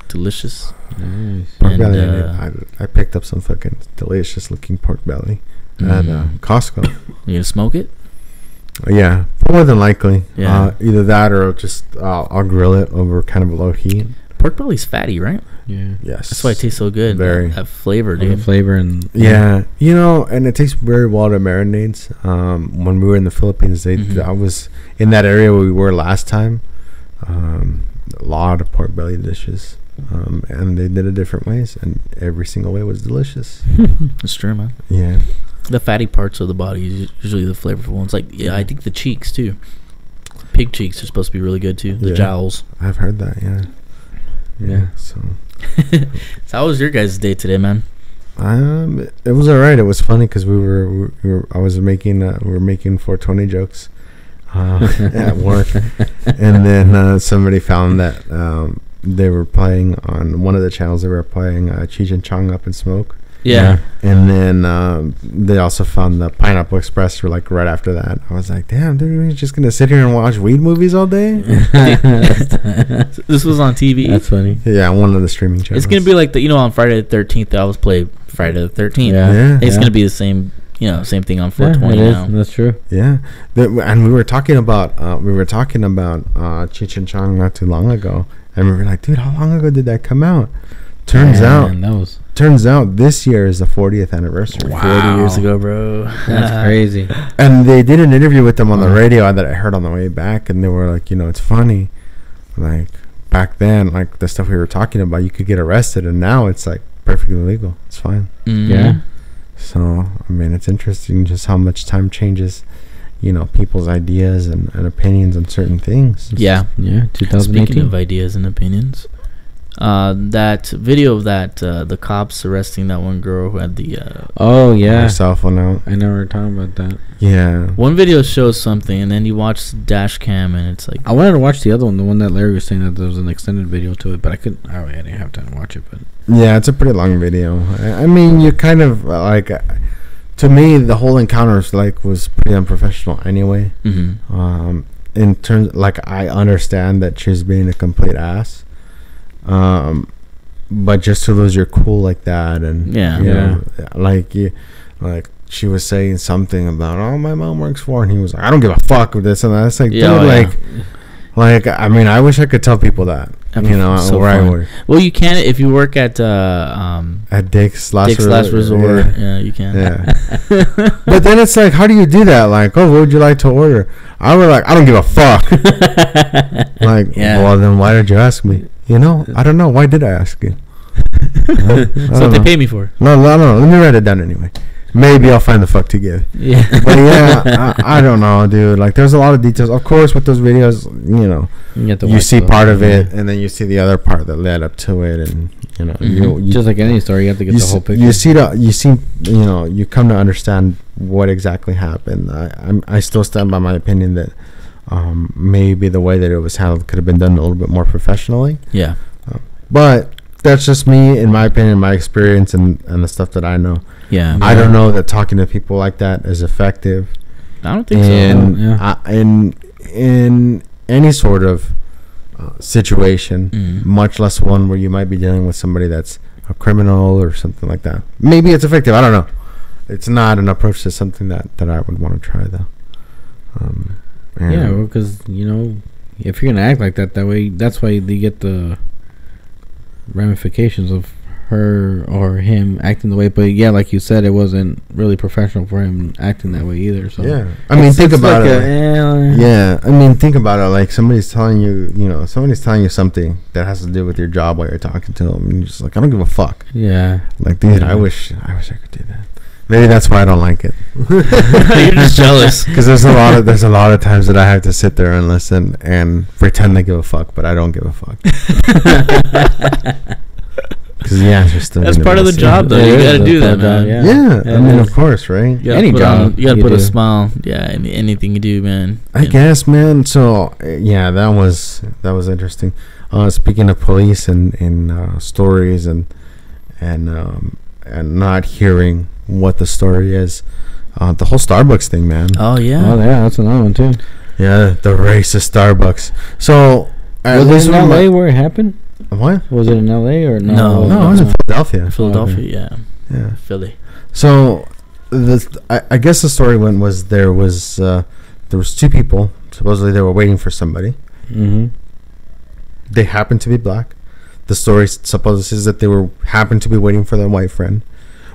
Delicious. Nice. Pork And, belly. I picked up some fucking delicious looking pork belly at Costco. You gonna smoke it? Yeah, more than likely. Yeah. Either that or just I'll grill it over kind of low heat. Pork belly's fatty, right? Yeah. Yes. That's why it tastes so good. Very. That flavor, The dude. flavor and Yeah, you know, and it tastes very well to marinades. When we were in the Philippines, I was in that area where we were last time. A lot of pork belly dishes, and they did it different ways, and every single way was delicious. It's true, man. Yeah, The fatty parts of the body is usually the flavorful ones. Like, yeah, I think the cheeks too. Pig cheeks are supposed to be really good too. The Yeah. jowls. I've heard that. Yeah. Yeah. So, So how was your guys' day today, man? it was alright. It was funny because we were making 420 jokes. at work, and then somebody found that they were playing on one of the channels. They were playing Cheech and Chong Up in Smoke. Yeah. And then they also found the Pineapple Express like right after that. I was like, damn, dude, we're just gonna sit here and watch weed movies all day? This was on TV. That's funny. Yeah, one of the streaming channels. It's gonna be like on Friday the 13th. They always play Friday the 13th. Yeah. It's gonna be the same. Same thing on 420 now. That's true. Yeah, and we were talking about Cheech and Chong not too long ago, and we were like, dude, how long ago did that come out? Turns out this year is the 40th anniversary. Wow. 40 years ago, bro. That's crazy. And they did an interview with them on the radio that I heard on the way back, and they were like, it's funny, like back then, like the stuff we were talking about, you could get arrested, and now it's like perfectly legal. It's fine. Mm-hmm. Yeah. So I mean, it's interesting just how much time changes, people's ideas and opinions on certain things. Yeah. 2018. Speaking of ideas and opinions, that video of that the cops arresting that one girl who had the her cell phone out. I know we're talking about that. Yeah. One video shows something, and then you watch the dash cam, and it's like I wanted to watch the other one, the one that Larry was saying that there was an extended video to it, but I didn't have time to watch it. But yeah, it's a pretty long video. I mean, you kind of like, to me, the whole encounter was pretty unprofessional anyway. Mm-hmm. In terms, like, I understand that she's being a complete ass. But just to lose your cool like that, and like she was saying something about, oh, my mom works for, and he was like, I don't give a fuck with this and that. It's like, like I mean, I wish I could tell people that, so where fun. I work. Well, you can if you work at Dick's Last Resort. Yeah, you can. Yeah. But then it's like, how do you do that? Like, oh, what would you like to order? I was like, I don't give a fuck. Like, well, then why did you ask me? I don't know. Why did I ask you? That's what they pay me for. No. Let me write it down anyway. Maybe I'll find the fuck to give. Yeah. But yeah, I don't know, dude. Like, there's a lot of details. Of course, with those videos, you see part of it, and then you see the other part that led up to it, and you just like any story, you have to get the whole picture. You come to understand what exactly happened. I still stand by my opinion that maybe the way that it was handled could have been done a little bit more professionally. Yeah. But that's just me, in my opinion, my experience, and the stuff that I know. Yeah. I don't know that talking to people like that is effective. I don't think so. In any sort of situation, much less one where you might be dealing with somebody that's a criminal or something like that. Maybe it's effective. I don't know. It's not an approach to something that I would want to try, though. Because if you're gonna act like that way, that's why they get the ramifications of her or him acting the way. But yeah, like you said, it wasn't really professional for him acting that way either. So yeah, I mean, think about it. Yeah, I mean, think about it. Like, somebody's telling you, something that has to do with your job while you're talking to them, and you're just like, I don't give a fuck. Yeah. Like, dude, I wish I could do that. Maybe that's why I don't like it. You're just jealous. Because there's a lot of times that I have to sit there and listen and pretend I give a fuck, but I don't give a fuck. Because the answer's still. That's part of the job, though. You got to do that, man. Yeah, I mean, of course, right? Any job, you got to put a smile. Yeah, anything you do, man. I guess, man. So yeah, that was interesting. Speaking of police and stories and not hearing what the story is, the whole Starbucks thing, man. Oh yeah, that's another one too. Yeah, the racist Starbucks. So was it in LA where it happened? What? Was it in LA or no? No, it was in Philadelphia. Philadelphia, yeah. Philly. So I guess the story was there was two people. Supposedly they were waiting for somebody. Mm-hmm. They happened to be black. The story supposedly says that they happened to be waiting for their white friend.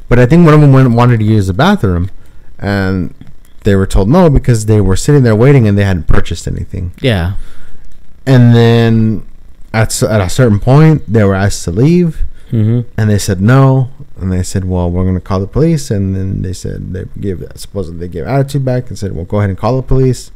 But I think one of them wanted to use the bathroom, and they were told no because they were sitting there waiting and they hadn't purchased anything. Yeah. And then at a certain point, they were asked to leave, and they said no. And they said, well, we're going to call the police. And then they said supposedly they gave attitude back and said, well, go ahead and call the police.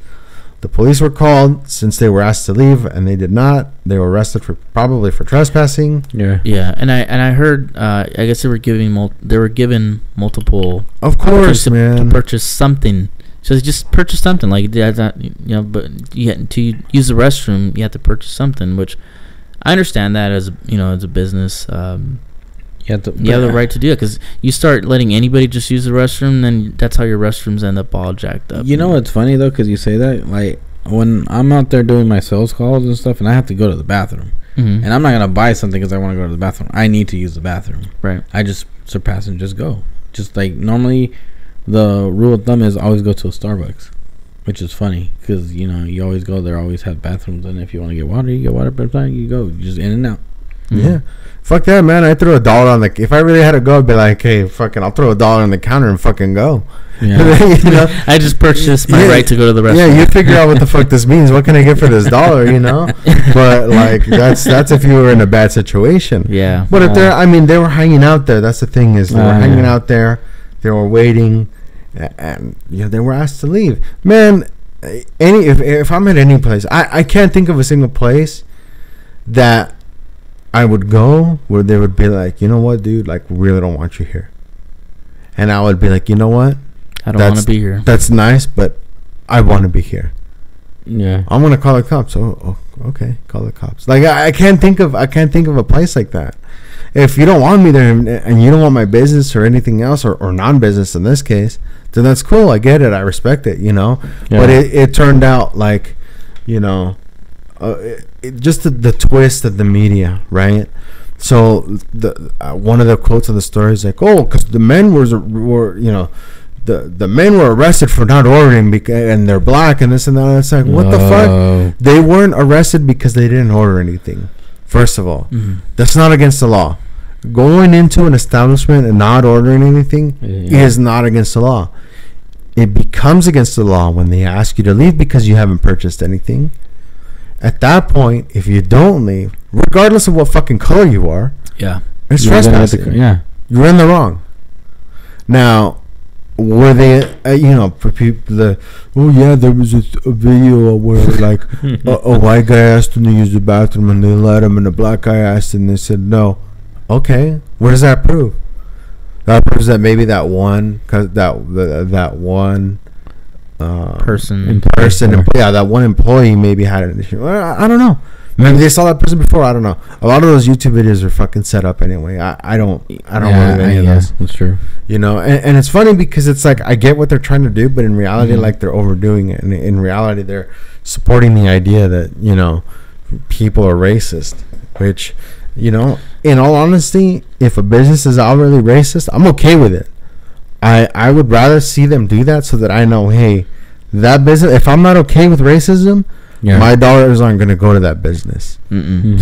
The police were called since they were asked to leave, and they did not. They were arrested probably for trespassing. Yeah. And I heard I guess they were given multiple. Of course, man. To purchase something So just purchase something like that, you know. But you have to use the restroom, you have to purchase something, which I understand that as you know, as a business. You have the right to do it, because you start letting anybody just use the restroom, then that's how your restrooms end up all jacked up. You know what's funny though, because you say that, like when I'm out there doing my sales calls and stuff, and I have to go to the bathroom, and I'm not gonna buy something because I want to go to the bathroom. I need to use the bathroom. Right. I just surpass and just go. Just like normally, the rule of thumb is always go to a Starbucks, which is funny because you know you always go there, always have bathrooms, and if you want to get water, you get water. But you go, you just in and out. Yeah. Fuck that, man. I throw $1 on the... If I really had to go, I'd be like, hey, fucking, I'll throw $1 on the counter and fucking go. Yeah. You know? I just purchased my right to go to the restaurant. Yeah, you figure out what the fuck this means. What can I get for this $1, you know? But, like, that's if you were in a bad situation. Yeah. But if they were hanging out there. That's the thing is they were hanging out there. They were waiting. And, you know, they were asked to leave. Man, if I'm at any place, I can't think of a single place that I would go where they would be like, you know what, dude, like, we really don't want you here. And I would be like, you know what? I don't want to be here. That's nice, but I want to be here. Yeah. I'm gonna call the cops. Oh, okay, call the cops. Like I can't think of a place like that. If you don't want me there and you don't want my business or anything else or non-business in this case, then that's cool. I get it. I respect it. You know. Yeah. But it turned out like, you know. Just the twist of the media, right? So the one of the quotes of the story is like, oh, because the men were you know, the men were arrested for not ordering and they're black and this and that. And it's like, what the fuck? They weren't arrested because they didn't order anything. First of all, that's not against the law. Going into an establishment and not ordering anything is not against the law. It becomes against the law when they ask you to leave because you haven't purchased anything. At that point, if you don't leave, regardless of what fucking color you are, it's trespassing. You're in the wrong. Now, were they, you know, for people, there was a video where like a white guy asked them to use the bathroom and they let him, and a black guy asked and they said no. Okay, what does that prove? That proves that maybe that one that one employee maybe had an issue. I don't know. Maybe they saw that person before. I don't know. A lot of those YouTube videos are fucking set up anyway. I don't believe any of those. That's true. You know, and it's funny because it's like I get what they're trying to do, but in reality, like they're overdoing it. And in reality, they're supporting the idea that, you know, people are racist. Which, you know, in all honesty, if a business is outwardly racist, I'm okay with it. I would rather see them do that so that I know, hey, that business, if I'm not okay with racism, my dollars aren't going to go to that business. And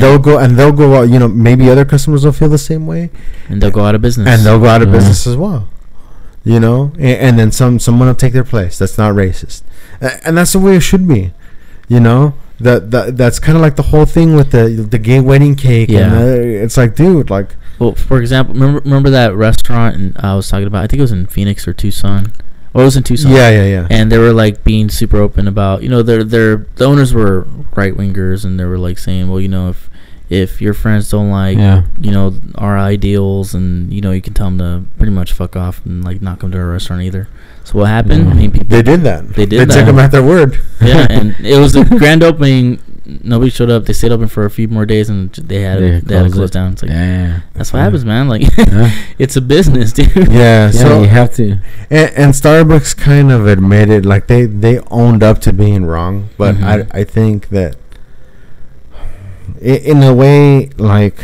they'll go out, you know, maybe other customers will feel the same way. And they'll go out of business. Business as well. You know, and then someone will take their place. That's not racist. And that's the way it should be. You know, that's kind of like the whole thing with the gay wedding cake. Yeah. And it's like, dude, like. Well, for example, remember that restaurant I was talking about? I think it was in Phoenix or Tucson. Or it was in Tucson. Yeah. And they were like being super open about, you know, the owners were right wingers, and they were like saying, well, you know, if your friends don't like, you know, our ideals, and you know, you can tell them to pretty much fuck off and like not come to our restaurant either. So what happened? I mean, they did that. They took them at their word. Yeah, and it was a grand opening. Nobody showed up. They stayed open for a few more days, and they had to close down. It's like, that's what happens, man. Like, it's a business, dude. Yeah, so you have to. And Starbucks kind of admitted, like they owned up to being wrong, but I think that in a way, like,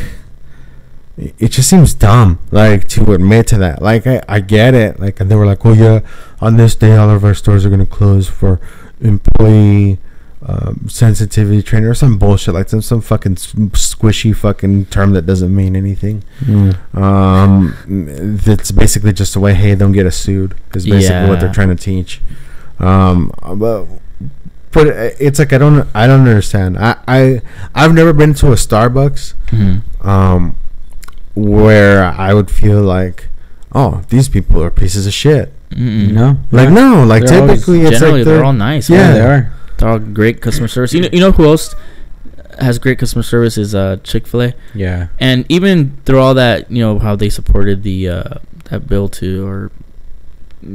it just seems dumb, like, to admit to that. Like, I get it. Like, and they were like, oh yeah, on this day all of our stores are gonna close for employee sensitivity training or some bullshit, like some fucking squishy fucking term that doesn't mean anything. That's basically just a way, hey, don't get us sued, is basically what they're trying to teach. But it's like I don't understand. I've never been to a Starbucks where I would feel like, oh, these people are pieces of shit. No, like typically it's like they're all nice. Yeah, they are. They're all great customer service. You know who else has great customer service is Chick-fil-A. Yeah. And even through all that, you know, how they supported the that bill too, or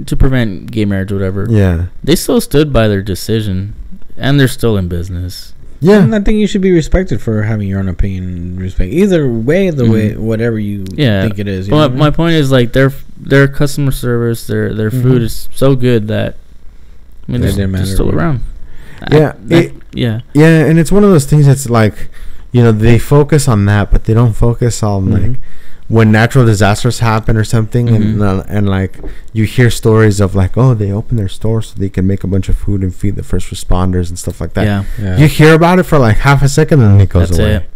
to prevent gay marriage or whatever. Yeah. They still stood by their decision, and they're still in business. Yeah. And I think you should be respected for having your own opinion and respect. Either way, way, whatever you think it is. But my point is, like, their customer service, their food is so good that, I mean, they're still around. Yeah. Yeah, and it's one of those things that's like, they focus on that, but they don't focus on like when natural disasters happen or something, and like you hear stories of like, oh, they open their store so they can make a bunch of food and feed the first responders and stuff like that. Yeah. You hear about it for like half a second and then it goes away.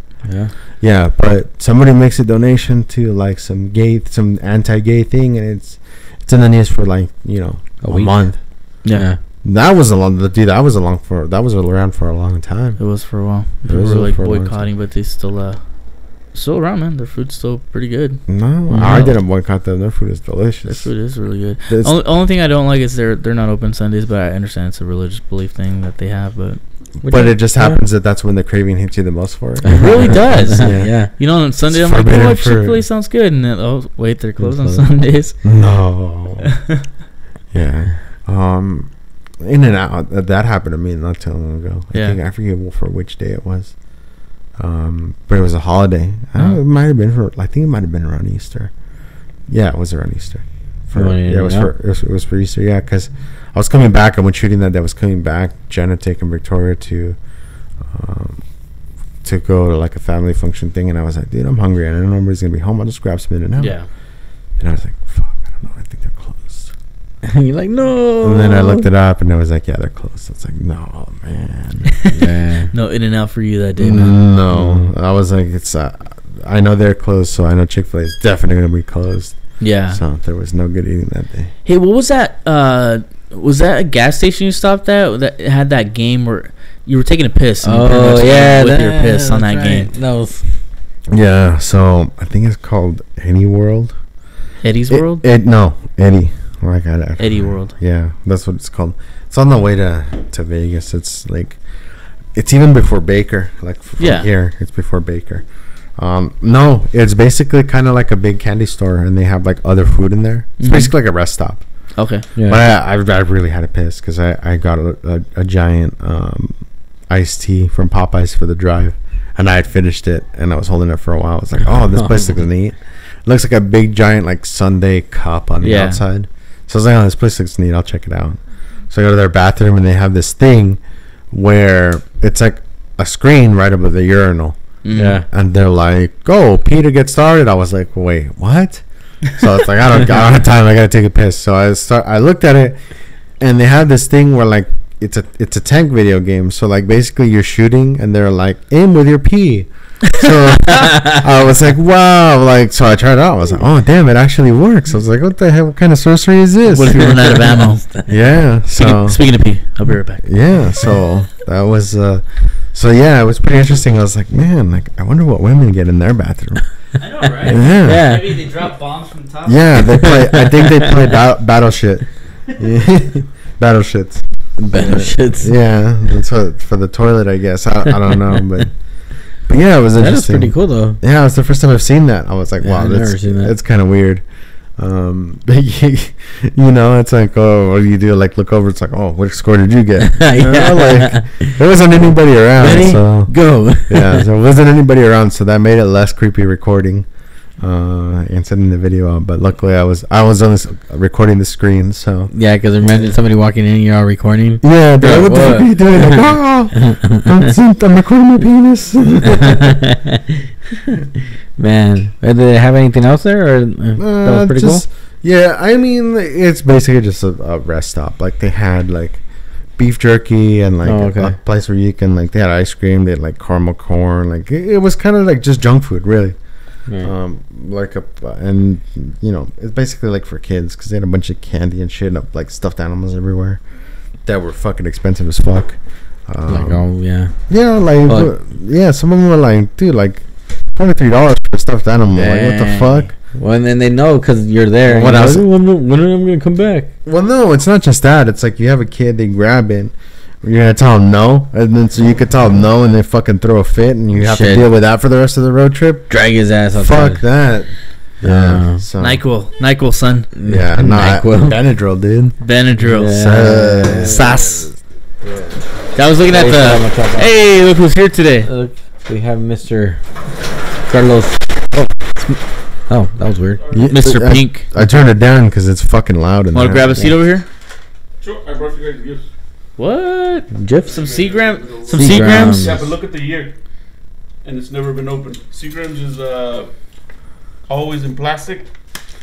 Yeah, but somebody makes a donation to like some anti-gay thing, and it's in the news for like a month. Yeah. That was around for a long time. It was for a while. They were like boycotting, but they still around, man. Their food's still pretty good. No, I didn't boycott them. Their food is delicious. Their food is really good. Only thing I don't like is they're not open Sundays, but I understand it's a religious belief thing that they have. But it just happens that's when the craving hits you the most for it. It really does. Yeah. On Sunday, I'm like, oh, Chick-fil-A sounds good, and then, oh wait, they're closed on Sundays. No. Yeah. In-N-Out, that happened to me not too long ago. I forget for which day it was. But it was a holiday. It might have been I think it might have been around Easter. Yeah, it was around Easter. It was for Easter. Yeah, because I was coming back. I went shooting that. I was coming back. Jenna taking Victoria to go to like a family function thing, and I was like, dude, I'm hungry. I don't know nobody's gonna be home. I'll just grab some In-N-Out. Yeah. And I was like, fuck, I don't know. I think they're closed. You're like, no. And then I looked it up, and I was like, yeah, they're closed. It's like, no, man. Yeah. No In-N-Out for you that day, man. No. I was like, it's I know they're closed, so I know Chick-fil-A is definitely going to be closed. Yeah. So there was no good eating that day. Hey, what was that? Was that a gas station you stopped at that had that game where you were taking a piss? And with your piss on that game. Yeah, so I think it's called Any World. Eddie's World? No, Eddie. Oh, I got it. Eddie World. Yeah, that's what it's called. It's on the way to Vegas. It's like, it's even before Baker. Like from here, it's before Baker. No, it's basically kind of like a big candy store, and they have like other food in there. It's basically like a rest stop. Okay. Yeah. But I really had to piss because I got a giant iced tea from Popeyes for the drive, and I had finished it, and I was holding it for a while. I was like, oh, this place looks neat. It looks like a big giant like sundae cup on the outside. So I was like, oh, this place looks neat. I'll check it out. So I go to their bathroom, and they have this thing where it's like a screen right above the urinal. Yeah. And they're like, go, pee to get started. I was like, wait, what? So it's like, I don't have time. I got to take a piss. So I looked at it, and they have this thing where like it's a tank video game. So like basically you're shooting, and they're like, aim with your pee. So I was like, wow, like, so I tried it out. I was like, oh damn, it actually works. I was like, what the hell, what kind of sorcery is this? What if you run out of ammo? Yeah. So speaking of pee, I'll be right back. Yeah. So that was so yeah, it was pretty interesting. I was like, man, like, I wonder what women get in their bathroom. I know, right? Yeah. Maybe they drop bombs from top. Yeah, they play. I think they play battle shit. Battle shits. Battle shits. Yeah, that's what for the toilet, I guess. I don't know, but yeah, it was interesting. That's pretty cool, though. Yeah, it's the first time I've seen that. I was like, wow, I've never seen that. It's kind of weird. It's like, oh, what do you do? Like, look over. It's like, oh, what score did you get? Like, there wasn't anybody around. Ready? So go. Yeah, so there wasn't anybody around, so that made it less creepy recording and sending the video out. But luckily, I was only recording the screen. So yeah, because imagine somebody walking in, you're all recording. Yeah, they're like, what the fuck are you doing? Like, I'm recording my penis. Man, did they have anything else there, or that was pretty cool? Yeah, I mean, it's basically just a rest stop. Like, they had like beef jerky and like a place where you can like, they had ice cream, they had like caramel corn. Like it was kind of like just junk food, really. Yeah. And it's basically like for kids because they had a bunch of candy and shit, and like stuffed animals everywhere that were fucking expensive as fuck. Some of them were like, dude, like $23 for a stuffed animal. Like, what the fuck? Well, and then they know because you're there. When am I gonna come back? Well, no, it's not just that. It's like you have a kid, they grab it. You're gonna tell them no, and then so you could tell them no, and they fucking throw a fit, and you have to deal with that for the rest of the road trip. Drag his ass outside. Fuck that. Yeah. So, NyQuil, son. yeah. No, NyQuil. Benadryl, dude. Benadryl. Yeah. Sas. I was looking at the. Hey, look who's here today. Look, we have Mr. Carlos. Oh, that was weird. Mr. Pink. I turned it down because it's fucking loud. Want to grab a seat over here? Sure, I brought you guys gifts. What? GIF? Some Seagrams? Some Seagrams. Seagrams? Yeah, but look at the year. And it's never been opened. Seagrams is always in plastic.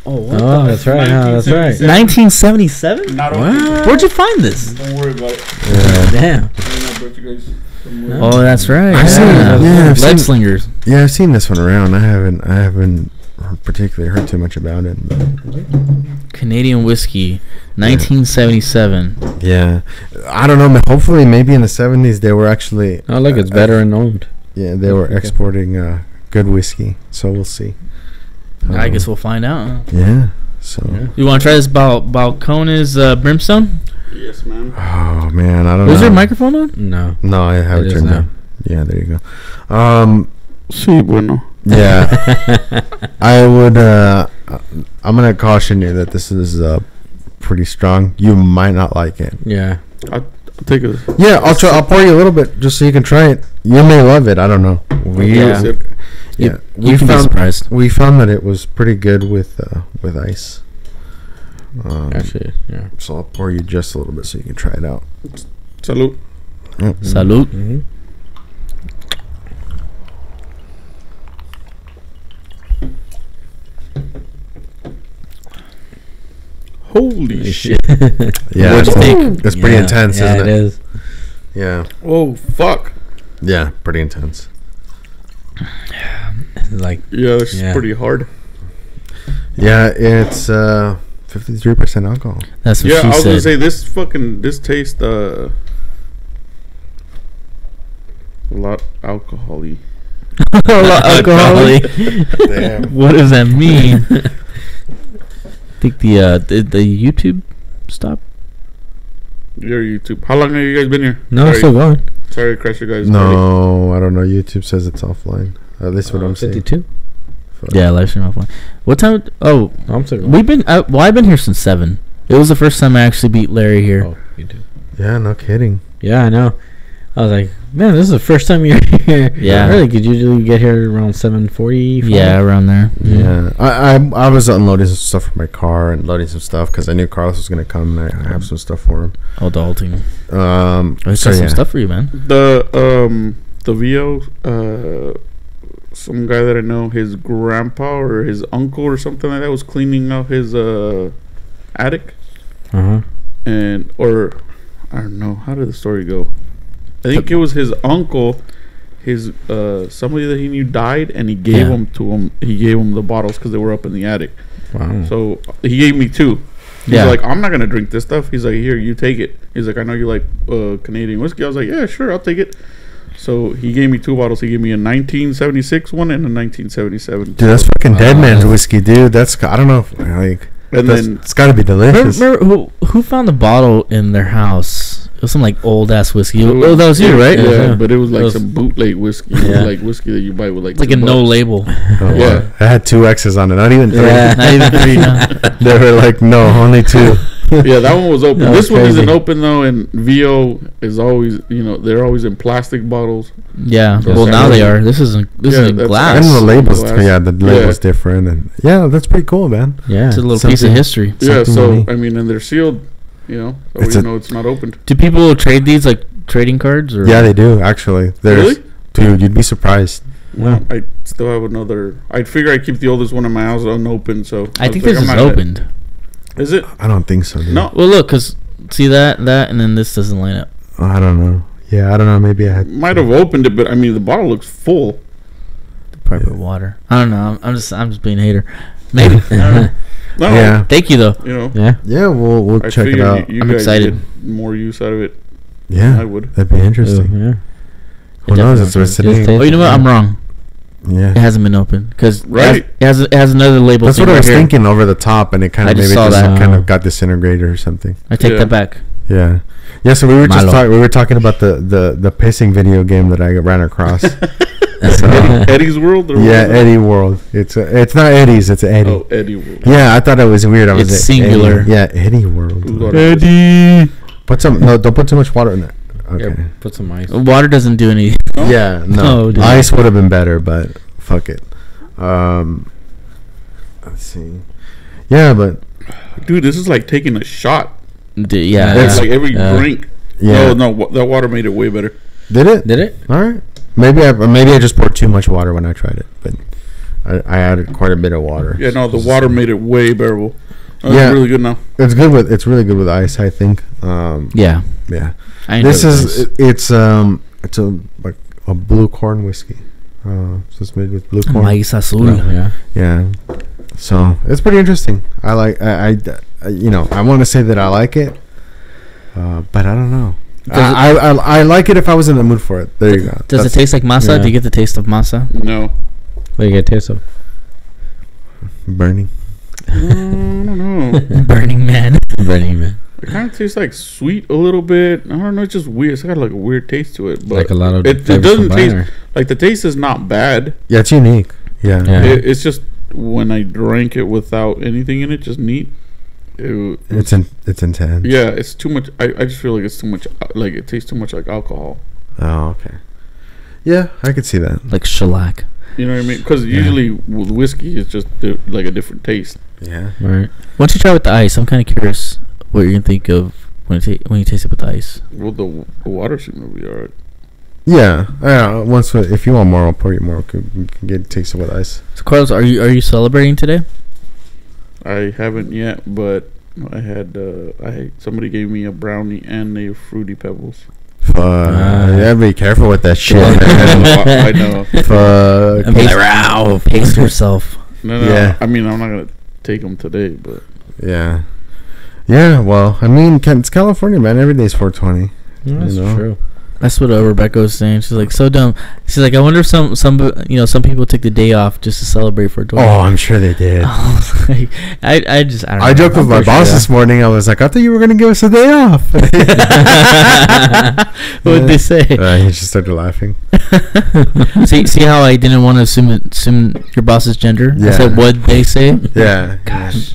Oh, what? Oh, that's right. Yeah, that's right. 1977? Not What? open. Where'd you find this? Don't worry about it. Yeah, damn. I brought you guys some more. Oh, that's right. I've seen it. Yeah, I've Lead seen- slingers. Yeah, I've seen this one around. I haven't particularly heard too much about it. But Canadian whiskey, 1977. yeah, I don't know. Hopefully, maybe in the 70s they were actually. Oh, look, it's veteran owned. Yeah, they were Okay. exporting good whiskey. So we'll see. I guess we'll find out. Huh? Yeah. So. Yeah. You want to try this Balcones Brimstone? Yes, ma'am. Oh man, I don't know. Is your microphone on? No. No, I have It it is turned now. down. Yeah, there you go. Sí, bueno. Yeah, I would. I'm gonna caution you that this is pretty strong. You might not like it. Yeah. I'll take it. Yeah, I'll try. I'll pour you a little bit just so you can try it. You may love it. I don't know. Yeah. Yeah. You can be surprised. We found that it was pretty good with ice. Actually, yeah. So I'll pour you just a little bit so you can try it out. Salud. Salute. Mm-hmm. Holy shit. Yeah, What'd you think? it's pretty intense, yeah, isn't it it? is. Yeah, Oh, fuck. yeah, pretty intense. Like, Yeah, this Yeah. is pretty hard. Yeah, it's 53% alcohol. That's what Yeah, she I was said. gonna say this tastes a lot alcohol-y. Alcoholic. Damn. What does that mean? I think the YouTube stop. Your YouTube. How long have you guys been here? no, it's still going. Sorry to crash you guys. No, I don't know. YouTube says it's offline. At least what I'm saying. 52. Fuck. Yeah, live stream offline. What time? Oh, I'm still going. we've been. I've been here since 7. It was the first time I actually beat Larry here. Oh, you do. Yeah, no kidding. Yeah, I know. I was like, man, this is the first time you're here. Yeah. Really? Could you usually get here around 7:40? Yeah, around there. Yeah, I was unloading some stuff from my car and loading some stuff because I knew Carlos was gonna come. And I have some stuff for him. Oh, adulting. So I got some yeah. stuff for you, man. The VO, some guy that I know, his grandpa or his uncle or something like that was cleaning out his attic, Uh-huh. and or I don't know, how did the story go? I think it was his uncle, his somebody that he knew died, and he gave them to him. He gave him the bottles because they were up in the attic. Wow. So he gave me 2. He's Yeah. like, I'm not gonna drink this stuff. He's like, here, you take it. He's like, I know you like Canadian whiskey. I was like, yeah, sure, I'll take it. So he gave me 2 bottles. He gave me a 1976 one and a 1977. Dude, that's fucking dead man's whiskey, dude. That's I don't know. Like, And then it's got to be delicious. Remember who found the bottle in their house? It was some like old ass whiskey. it Oh, that was you, right? Yeah, but it was like It was- some bootleg whiskey. It was like whiskey that you buy with like It's like a $2. no label. Oh, Yeah. wow. I had 2 X's on it. Not even 3. Yeah. Not even 3. No. They were like, no, only 2. Yeah, that one was open. That This was one isn't crazy. open though, and VO is always, they're always in plastic bottles. Yeah. Those Well, now are- they are. This isn't Yeah, in that's- glass. And the labels, Glass. yeah, the label's Yeah. different, and yeah, that's pretty cool, man. Yeah. It's a little piece of Something- history. Yeah, Something so unique. I mean, and they're sealed. So It's you a- know it's not opened. Do people trade these like trading cards? Or? Yeah, they do actually. There's, Really? dude, you'd be surprised. Wow. I still have another. I'd figure I'd keep the oldest one in my house unopened. So I was think like, this I'm is not gonna- opened. Is it? I don't think so, dude. No. Well, look, cause see that, and then this doesn't line up. I don't know. Yeah, I don't know. Maybe I had. Might have opened it, but I mean the bottle looks full. Probably with water. I don't know. I'm just being a hater. Maybe. I don't know. No. Yeah, Thank you though. Yeah. yeah. We'll I check it figured out. You I'm guys excited. get more use out of it. Yeah, I would. that'd be interesting. Yeah. Who knows? It's Definitely. what's today. Just Oh, you know what? I'm wrong. Yeah. It hasn't been opened because Right. it has another label. That's thing what I right was here. thinking over the top, and it kind I of just maybe saw just that. kind of got disintegrated or something. I take Yeah. that back. Yeah. Yeah. So we were just Malo. we were talking about the pissing video game that I ran across. So, Eddie's World? Or yeah, whatever? Eddie World. It's not Eddie's. It's Eddie. Oh, Eddie World. Yeah, I thought it was weird. I was It's like, singular. Eddie. Yeah, Eddie World. Who's got Eddie. Put some. No, don't put too much water in it. Okay. Yeah, put some ice. Water doesn't do any. Yeah, no. Oh, dude. Ice would have been better, but fuck it. Let's see. Yeah, but Dude, this is like taking a shot. Yeah. It's- Like every Yeah. drink. yeah. No, that water made it way better. Did it? Did it? All right. Maybe I just poured too much water when I tried it, but I added quite a bit of water. Yeah, no, the water made it way bearable. Oh, Yeah. It's really good now. It's really good with ice, I think. Yeah. Yeah. I enjoy This the is ice. it's a blue corn whiskey. So it's made with blue corn. Maíz azul. No, yeah. Yeah. So it's pretty interesting. I like I want to say that I like it, but I don't know. I like it if I was in the mood for it. There you go. Does it taste like masa? Yeah. Do you get the taste of masa? No. What do you get taste of? burning? I don't know. Burning Man. Burning Man. It kind of tastes like sweet a little bit. I don't know. It's just weird. It's got like a weird taste to it. But Like a lot of it flavors doesn't combined, taste like the taste is not bad. Yeah, it's unique. Yeah. Yeah. It's just when I drank it without anything in it, just neat. It's intense. Yeah, it's too much. I just feel like it's too much. Like it tastes too much like alcohol. Oh, okay. Yeah, I could see that. Like shellac. You know what I mean? Because usually with whiskey, it's just like a different taste. Yeah. Right. Once you try with the ice, I'm kind of curious what you're gonna think of when you taste it with the ice. Well, the water seems to be alright. Yeah. If you want more, I'll pour you more. You can get tasted with ice. So Carlos, are you celebrating today? I haven't yet, but I had somebody gave me a brownie and a fruity pebbles. Yeah, be careful with that shit. I know. Fuck. Pace yourself. No. Yeah. I mean, I'm not gonna take them today, but Yeah. Yeah, well, I mean, it's California, man. Every day's 420. That's You know? true. That's what Rebecca was saying. She's like, so dumb. She's like, I wonder if some people take the day off just to celebrate for a Oh, daughter. I'm sure they did. I don't know. I joked with my boss this morning. I was like, I thought you were going to give us a day off. What did they say? He just started laughing. see how I didn't want to assume your boss's gender? I Yeah. said, what'd they say? Yeah. Gosh.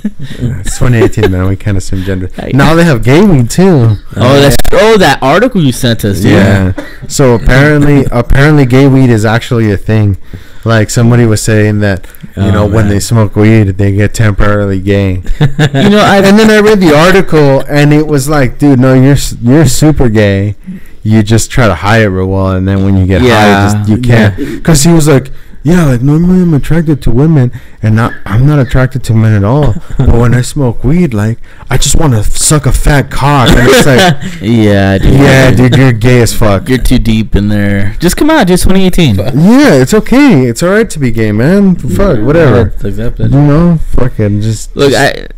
It's 2018, man. We can't assume gender. I- Now they have gay weed, too. That article you sent us. Yeah. So apparently gay weed is actually a thing. Like somebody was saying that, when man. they smoke weed, they get temporarily gay. You know, And then I read the article, and it was like, dude, no, you're super gay. You just try to hide it real well, and then when you get high, you can't. Because he was like, yeah, like normally I'm attracted to women, and I'm not attracted to men at all. But when I smoke weed, like I just want to suck a fat cock, and it's like, yeah, dude. yeah, dude, you're gay as fuck. You're too deep in there. Just come out, just 2018. Yeah, it's okay. It's all right to be gay, man. Fuck, whatever. That's accepted. You know, fucking just Look,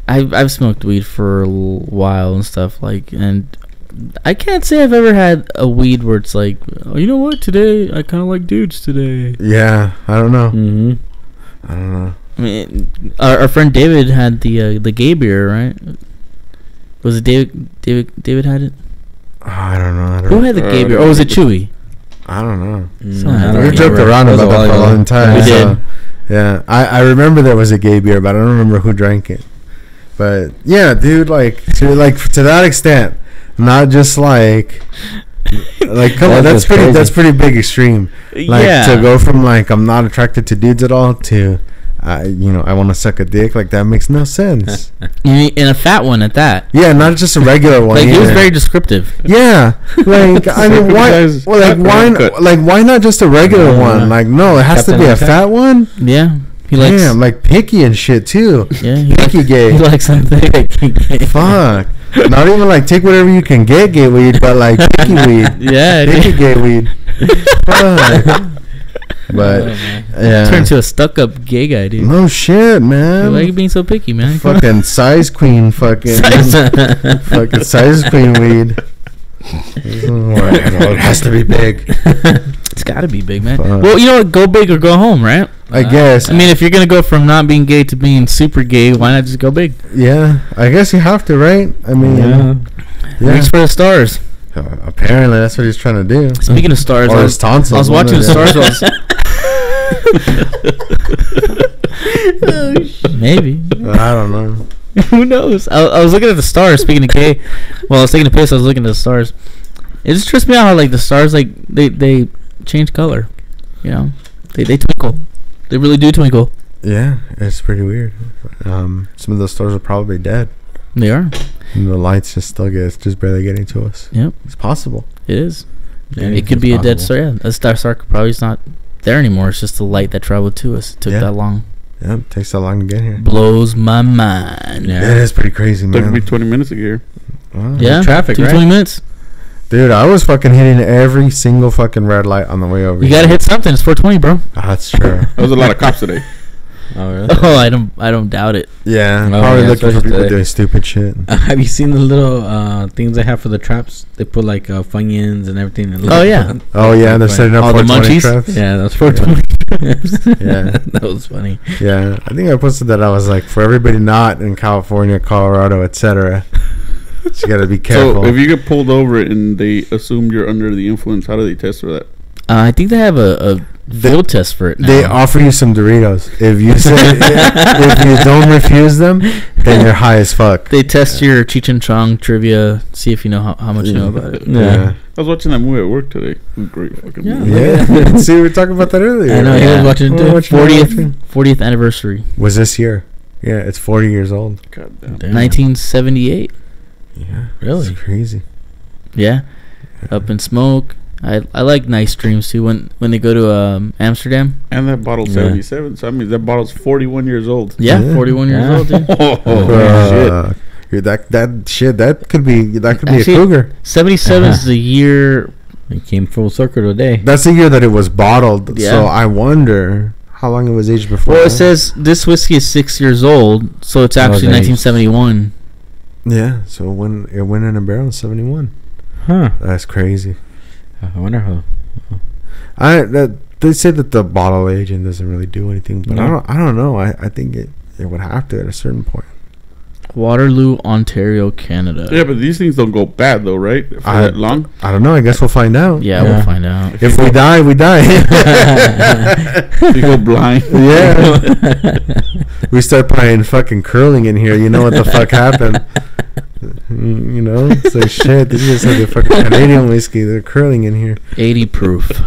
I've smoked weed for a while and stuff and I can't say I've ever had a weed where it's like, oh, you know what? Today I kind of like dudes today. yeah. I don't know. Mm-hmm. I don't know. I mean, our friend David had the gay beer, right? Was it David had it? Oh, I don't know. Who had the gay beer? Or was it Chewy? I don't know. We We joked around about that for a long time. We so, did. Yeah, I remember there was a gay beer, but I don't remember who drank it. But yeah, dude, to that extent, not just like come on, that's pretty. crazy. That's pretty big extreme. Like to go from I'm not attracted to dudes at all to, I want to suck a dick. Like that makes no sense. And a fat one at that. Yeah, not just a regular one. Like he was either. very descriptive. Yeah, like I mean, why not just a regular one? Like, no, it has to be a fat one. Yeah, he likes. Damn, like picky and shit too. Yeah, he Picky gay. He likes something. Fuck. Not even take whatever you can get gay weed, but picky weed. Yeah, Picky gay weed. Fuck. But yeah, turn into a stuck-up gay guy, dude. no shit, man. Why are you being so picky, man? Fucking size queen, fucking size queen weed. It has to be big. It's got to be big, man. Fuck. Well, you know what? Go big or go home, right? I guess. I mean, if you're gonna go from not being gay to being super gay, why not just go big? Yeah, I guess you have to, right? I mean, Yeah. Reach for the stars. Apparently, that's what he's trying to do. Speaking of stars, Or I his tonsils. I was watching the stars. Maybe. I don't know. Who knows? I was looking at the stars. Speaking of gay, well, I was taking a piss. I was looking at the stars. It just trips me out how like the stars like they change color. You know, they twinkle. They really do twinkle. Yeah, it's pretty weird. Some of those stars are probably dead. They are. And the lights just barely getting to us. Yep, It's possible. it is. Yeah, It could it's be a dead possible. star. Yeah, a star probably is not there anymore. It's just the light that traveled to us. It took Yeah. that long. Yep, takes that long to get here. Blows my mind. Yeah. It is pretty crazy, Took man. me 20 minutes to get here. Wow. Yeah, Traffic, took right? 20 minutes. Dude, I was fucking hitting every single fucking red light on the way over You here. gotta hit something. It's 420, bro. That's true. There was a lot of cops today. Oh, really? Oh, I don't doubt it. Yeah, Oh, probably yeah, looking for especially people today. doing stupid shit. Have you seen the little things they have for the traps? They put like Funyuns and everything. And Oh, yeah. Oh yeah, they're setting up All the 420 munchies? traps. Yeah, that's 420. Yeah. That was funny. Yeah, I think I posted that. I was like, for everybody not in California, Colorado, etc., you gotta be careful. So if you get pulled over and they assume you're under the influence, how do they test for that? I think they have a field test for it now. They offer you some Doritos. If you say, if you don't refuse them, then you're high as fuck. They test your Cheech and Chong trivia, see if you know how much you know about it. Yeah. I was watching that movie at work today. It was a great fucking Yeah. movie. Yeah. See, we were talking about that earlier. I know, he Yeah. was watching it too. We're watching it. 40th anniversary, Was this year? Yeah, it's 40 years old. God damn. Damn. 1978. Yeah, Really? it's crazy. Yeah, Up in Smoke. I like Nice Dreams too. When they go to Amsterdam. And that bottle's Yeah. 77, so I mean that bottle's 41 years old. Yeah, Yeah. 41 years Yeah. old, dude. You're that could be Actually- a cougar. 77 is the year. It came full circle today. That's the year that it was bottled. Yeah. So I wonder how long it was aged before. Well, it that. says this whiskey is 6 years old, so it's actually nice. 1971. Yeah. So when it went in a barrel in 71. Huh. That's crazy. I wonder how. They say that the bottle aging doesn't really do anything, but No. I don't know. I think it would have to at a certain point. Waterloo, Ontario, Canada. Yeah, but these things don't go bad though, right? For that long. I don't know. I guess we'll find out. Yeah, Yeah. we'll find out. If we die, we die. You go blind. Yeah. We start playing fucking curling in here. You know what the fuck happened? You know, it's like shit. These guys have the fucking Canadian whiskey. They're curling in here. 80 proof,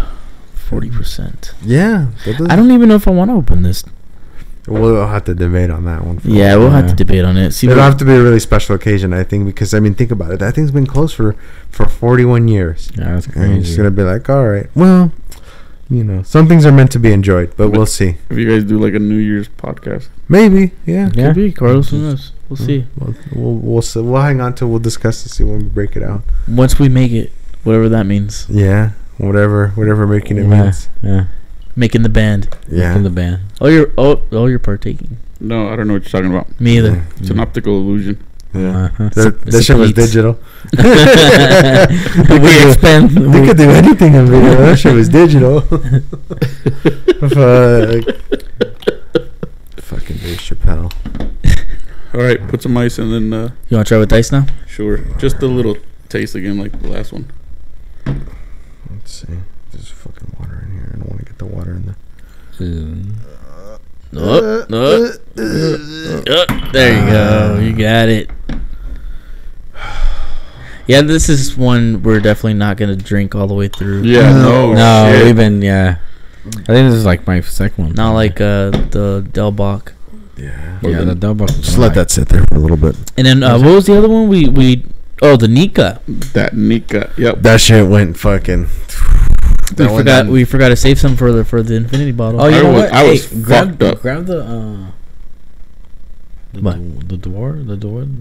40%. Yeah. I don't even know if I want to open this. We'll have to debate on that one. Yeah, we'll have to Yeah. debate on it. See, It'll have to be a really special occasion, I think, because I mean, think about it. That thing's been closed for 41 years. Yeah, that's And you're just crazy. gonna be like, all right, well, you know, some things are meant to be enjoyed, but we'll see. If you guys do like a New Year's podcast, Maybe, yeah. Yeah. could be Carlos. Who knows? We'll see. We'll hang on to. We'll discuss to see when we break it out. Once we make it, whatever that means. Yeah, whatever making it Yeah. means. Yeah. Making the band. Yeah. In the band. Oh, you're partaking. no, I don't know what you're talking about. Me either. It's an optical illusion. Yeah. Uh-huh. That shit was Plates. digital. We expand. They could do anything in video. That shit was digital. Fucking Dave Chappelle. All right, put some ice and then You want to try with dice now? sure, just a little taste again like the last one. Let's see. There's fucking water in here. I don't want to get the water in there. There you go. You got it. Yeah, this is one we're definitely not gonna drink all the way through. Yeah, no, No, shit. we've been, yeah. I think this is like my second one. Not like the Del Bach. Yeah. Yeah, the double. Just let that sit there for a little bit. And then what was the other one? The Nika. That Nika. Yep. That shit went fucking. We forgot to save some for the infinity bottle. Oh, you I know was- what? I was grab, fucked up. Grab the What? The door.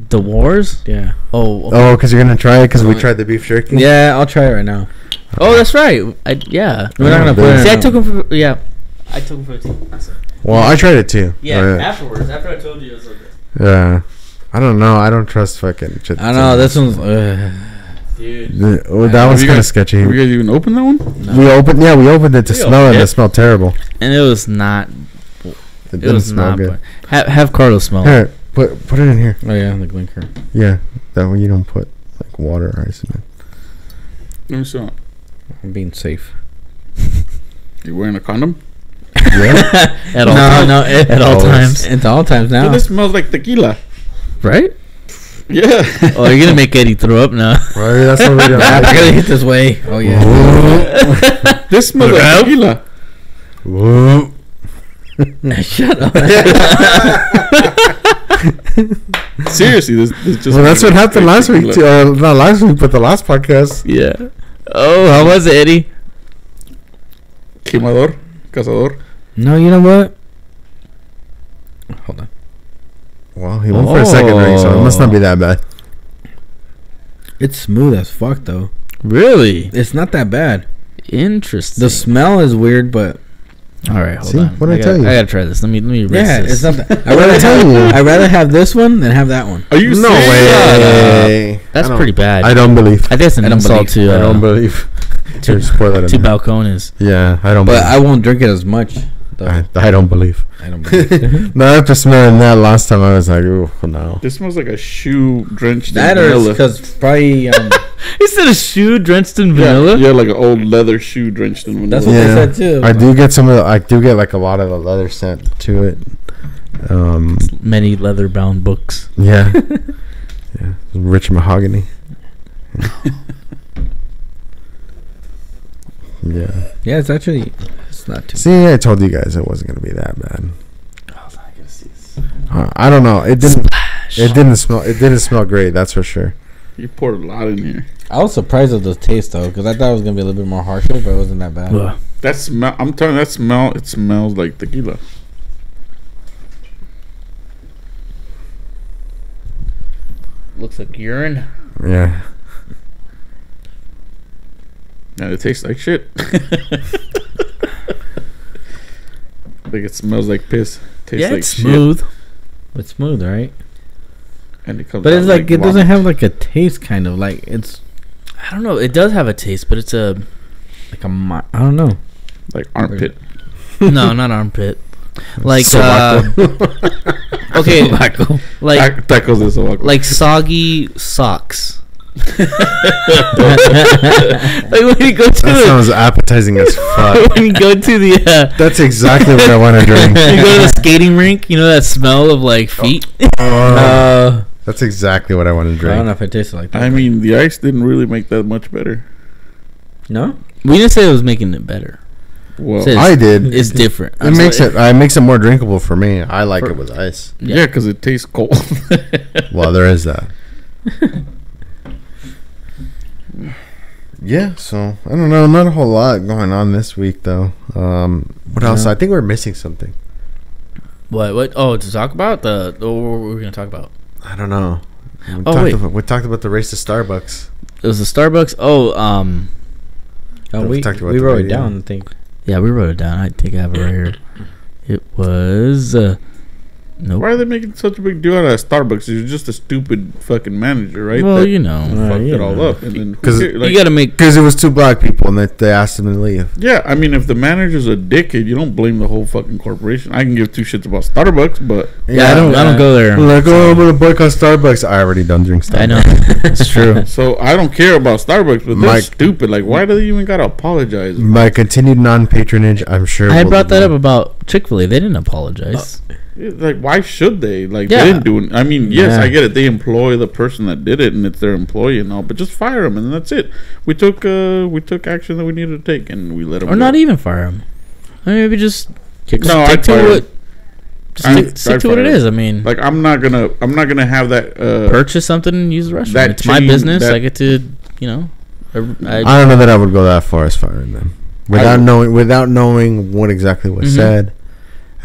The Wars. Yeah. Oh. Oh, because you're gonna try it because we tried the beef jerky. Yeah, I'll try it right now. Oh, that's right. Yeah. We're not gonna put it. See, I in took him for I took him for the team. Well, I tried it too. Afterwards, after I told you it was okay. Yeah. I don't know. I don't trust fucking. I know this one's. Yeah, Dude. That was you kind of guys- sketchy. Have you guys even opened that one? We opened it to We smell opened it. it. It smelled terrible. And it was not. It It didn't was smell not. good. Have Carlos smell it. Here, put it in here. Oh yeah, the Glinker. Yeah, that way you don't put like water or ice in it. Let me see. I'm being safe. You wearing a condom? Yeah. At all times. no, At all Always. times. It's all times now. Dude, this smells like tequila. Right? Yeah. Oh, you're gonna make Eddie throw up now. Right, that's what we do. I gotta hit this way. Oh yeah. This smells like tequila. Whoa. Shut up. Seriously, this just. Well, that's smells what like happened last week. tequila. Not last week, but the last podcast. Yeah. Oh, how was it, Eddie? Quemador, cazador. No, you know what? Hold on. Well, he went for a second ring, so it must not be that bad. It's smooth as fuck though. Really? It's not that bad. Interesting. The smell is weird, but All right, hold See? on. What'd I tell you? I gotta try this. Let me rinse yeah, this. it's not. That, What'd I tell you? I'd rather have this one than have that one. Are you No serious? way. That's I don't- pretty bad. I don't believe. I think that's an I don't insult believe- to I don't believe. to Spoil that. to Balcones. Yeah, I don't. But believe. I won't drink it as much. Though. I don't believe. I don't believe. No, after smelling that last time, I was like, "Ooh, no." This smells like a shoe drenched That in or vanilla. because probably He said a shoe drenched in Yeah, vanilla. yeah, like an old leather shoe drenched in vanilla. that's what Yeah. they said too. I do get some of. I do get like a lot of the leather scent to it. Many leather bound books. Yeah, yeah, rich mahogany. Yeah. Yeah, it's actually it's not too. See, I told you guys it wasn't gonna be that bad. I don't know. It didn't. It didn't smell. It didn't smell great. That's for sure. You poured a lot in here. I was surprised at the taste though, because I thought it was gonna be a little bit more harsher, but it wasn't that bad. Ugh. That smell. I'm telling you, that smell. It smells like tequila. Looks like urine. Yeah. And it tastes like shit. Like it smells like piss. Tastes Yeah, like it's shit. smooth. It's smooth, right? And it comes But out it's like it vomit. doesn't have like a taste, kind of like it's I don't know. It does have a taste, but it's a like I don't know. like armpit. no, not armpit. Like Sobaco. okay, Tobacco. like Tacos de sobaco. like soggy socks. Like when you go to That the, sounds appetizing as fuck. when you go to the That's exactly what I want to drink. you go to the skating rink, you know that smell of like feet. That's exactly what I want to I don't drink. know if it tasted like that. I mean, the ice didn't really make that much better. No, We didn't say it was making it better. Well, Says- I did. It's different. It makes it more drinkable for me. I like it with ice. yeah, because it tastes cold. Well, there is that. Yeah, so I don't know. Not a whole lot going on this week, though. What else? Yeah. I think we're missing something. What? Oh, to talk about what were we gonna talk about? I don't know. Wait. We talked about the race to Starbucks. It was the Starbucks. Oh, we talked about we the wrote it radio. down. I think. yeah, we wrote it down. I think I have it right here. It was nope. Why are they making such a big deal out of Starbucks? You're just a stupid fucking manager, right? Well, That you know, fucked you it all know. up. And then, 'Cause like, you got to make. Because it was two black people, and they asked them to leave. yeah, I mean, if the manager's a dickhead, you don't blame the whole fucking corporation. I can give two shits about Starbucks, but Yeah, I don't go there. Like, oh, I'm gonna boycott Starbucks. I already don't drink Starbucks. I know. It's true. so I don't care about Starbucks, but they're Mike- stupid. Like, why do they even gotta apologize? My continued non-patronage, I'm sure. I will brought that be- up about Chick-fil-A. They didn't apologize. Like, why should they? Like, Yeah. they didn't do it. I mean, yes, Yeah. I get it. They employ the person that did it, and it's their employee and all. But just fire them, and that's it. We took action that we needed to take, and we let them. Or not even fire them. I mean, maybe just Kick No, stick I'd to fire what. him. Stick I'd to what it fire him. is. I mean, Like, I'm not gonna have that. purchase something and use the restroom. that It's my chain- business. that- I get to, you know. I don't know that I would go that far as firing them without knowing what exactly was Mhm. said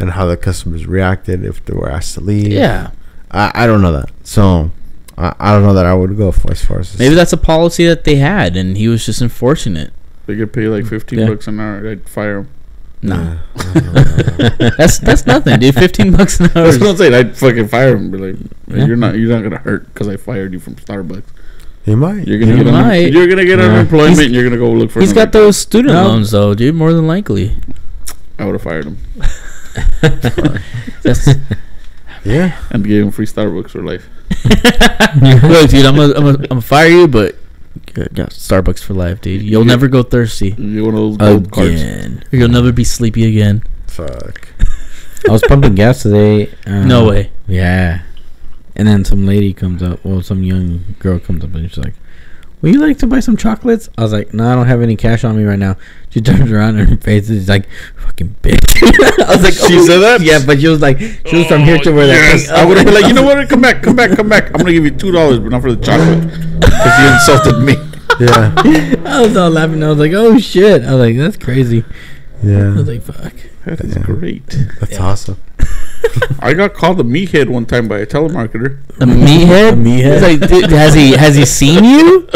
and how the customers reacted if they were asked to leave. Yeah. I don't know that, so I don't know that I would go as far as Maybe that's a policy that they had, and he was just enforcing it. They get paid like $15 an hour. I'd fire them. No, Yeah. that's nothing, dude. $15 an hour. That's what I'm saying. I'd fucking fire them. Be like, Yeah. you're not gonna hurt because I fired you from Starbucks. He might. You're gonna He get might. you're gonna get Yeah. unemployment. And you're gonna go look for. He's got another those student No. loans though, dude. More than likely. job. I would have fired him That's, Yeah. and gave him free Starbucks for life. look, dude, I'm gonna fire you, but got Starbucks for life, dude. You'll Yeah. never go thirsty You get one of those gold cards. again. You'll never be sleepy again. Fuck. I was pumping gas today. No way. Yeah. And then some lady comes up. Well, some young girl comes up and she's like, "Would you like to buy some chocolates?" I was like, "No, I don't have any cash on me right now." She turns around and her face is like, "Fucking bitch." I was like, She said that? Yeah, but she was like, she was from here to where Yes. that. I would have been like, you know what? Come back. I'm gonna give you $2, but not for the chocolate, because you insulted me. Yeah. I was all laughing. I was like, "Oh shit!" I was like, "That's crazy." I Yeah. was like, "Fuck." That is Yeah. great. That's Yeah. awesome. I got called a meathead one time by a telemarketer. A meathead? A meathead? It's like, dude, has he seen you?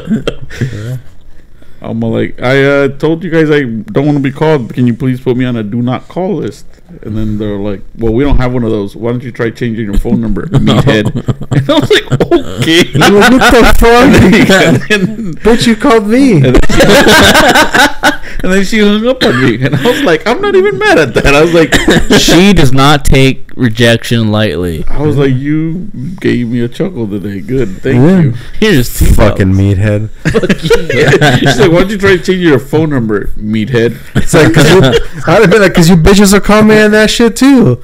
I'm like, I told you guys I don't want to be called. Can you please put me on a do not call list? And then they're like, well, we don't have one of those. Why don't you try changing your phone number, meathead? And I was like, okay. What the fuck? And then- But you called me. and then she hung up on me, and I was like, I'm not even mad at that. I was like, She does not take rejection lightly. you gave me a chuckle today. Good, thank Yeah. you. Here's Fucking meathead. She's like, why don't you try changing your phone number, meathead? It's like, I'd have been like, cause you bitches will call me on that shit too.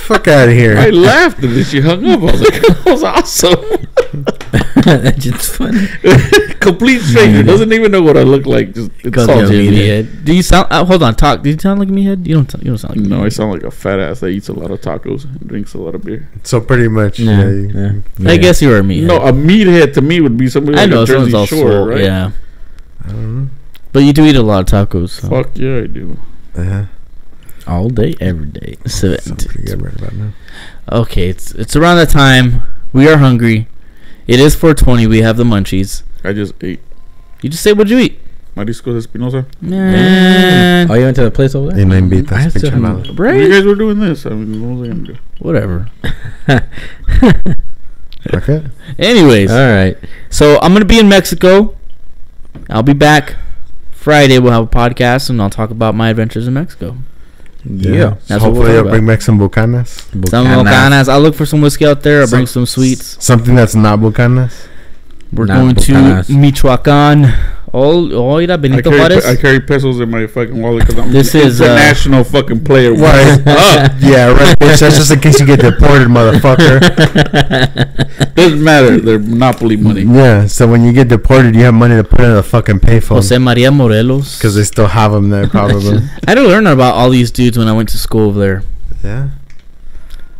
Fuck out of I here. laughed, and then she hung up. I was like, that was awesome. That's just funny. Complete stranger, doesn't even know what I look like. Just Goes insults to me. meathead. Do you sound? Hold on, talk. Do you sound like a meathead? You don't sound like. No, I sound like a fat ass that eats a lot of tacos and drinks a lot of beer. So pretty much, Yeah, yeah. yeah. I guess you are a meathead. No, a meathead to me would be somebody I like know a someone's Jersey all Shore, swole, right? yeah. I don't know. But you do eat a lot of tacos. So. Fuck yeah, I do. Yeah. All day, every day. So, Sounds pretty good right about now. okay, it's around that time. We are hungry. It is 4:20. We have the munchies. I just ate You just say, what'd you eat? mariscos espinosa. Man, Oh, you went to the place over there? Y no invitas, I still pinche haven't- malo. You right? guys were doing this. I mean, what was I gonna do? Whatever. Okay. Anyways, All right. so I'm gonna be in Mexico. I'll be back Friday. We'll have a podcast, and I'll talk about my adventures in Mexico. Yeah. That's what Hopefully, we'll I'll talk bring back some bucanas. Some bucanas. I'll look for some whiskey out there. I'll bring some sweets. Something that's not bucanas. We're Not going bucanas. to Michoacan. Mira, I Benito carry, Juarez. I carry pesos in my fucking wallet because I'm This an is, international fucking player. Why? Yeah, right, bitch. That's just in case you get deported, motherfucker. Doesn't matter. They're monopoly money. Yeah, so when you get deported, you have money to put in a fucking payphone. Jose Maria Morelos. Because they still have them there, probably. I had to learn about all these dudes when I went to school over there. Yeah.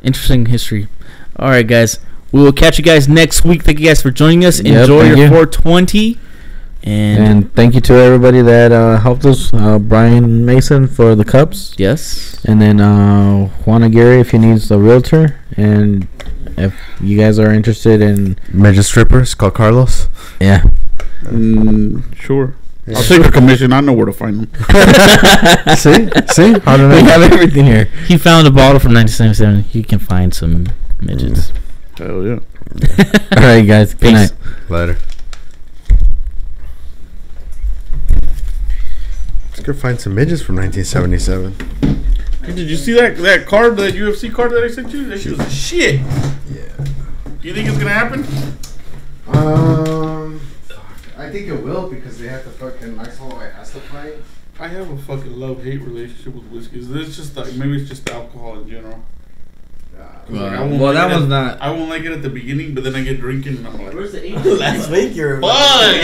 Interesting history. All right, guys. We will catch you guys next week. Thank you guys for joining us. Yep, Enjoy thank your you. 420. And thank you to everybody that helped us. Brian Mason for the cups. yes. And then Juan Aguirre if he needs a realtor. And if you guys are interested in... Midget strippers, call Carlos. Yeah. Sure. I'll take a commission. I know where to find them. See? How did We I? have everything here. He found a bottle from 1977. He can find some midgets. Hell yeah. All right, guys. Good Peace. night. Later. Let's go find some midgets from 1977. Hey, did you see that card, that UFC card that I sent you? That shit was shit. Yeah. Do you think it's gonna happen? I think it will because they have to fucking nice little ass to fight. I have a fucking love-hate relationship with whiskey. It's just like, maybe it's just alcohol in general. Like, I won't well, like that it one's at- not... I won't like it at the beginning, but then I get drinking and I'm like, Where's the Last week, you're... fuck!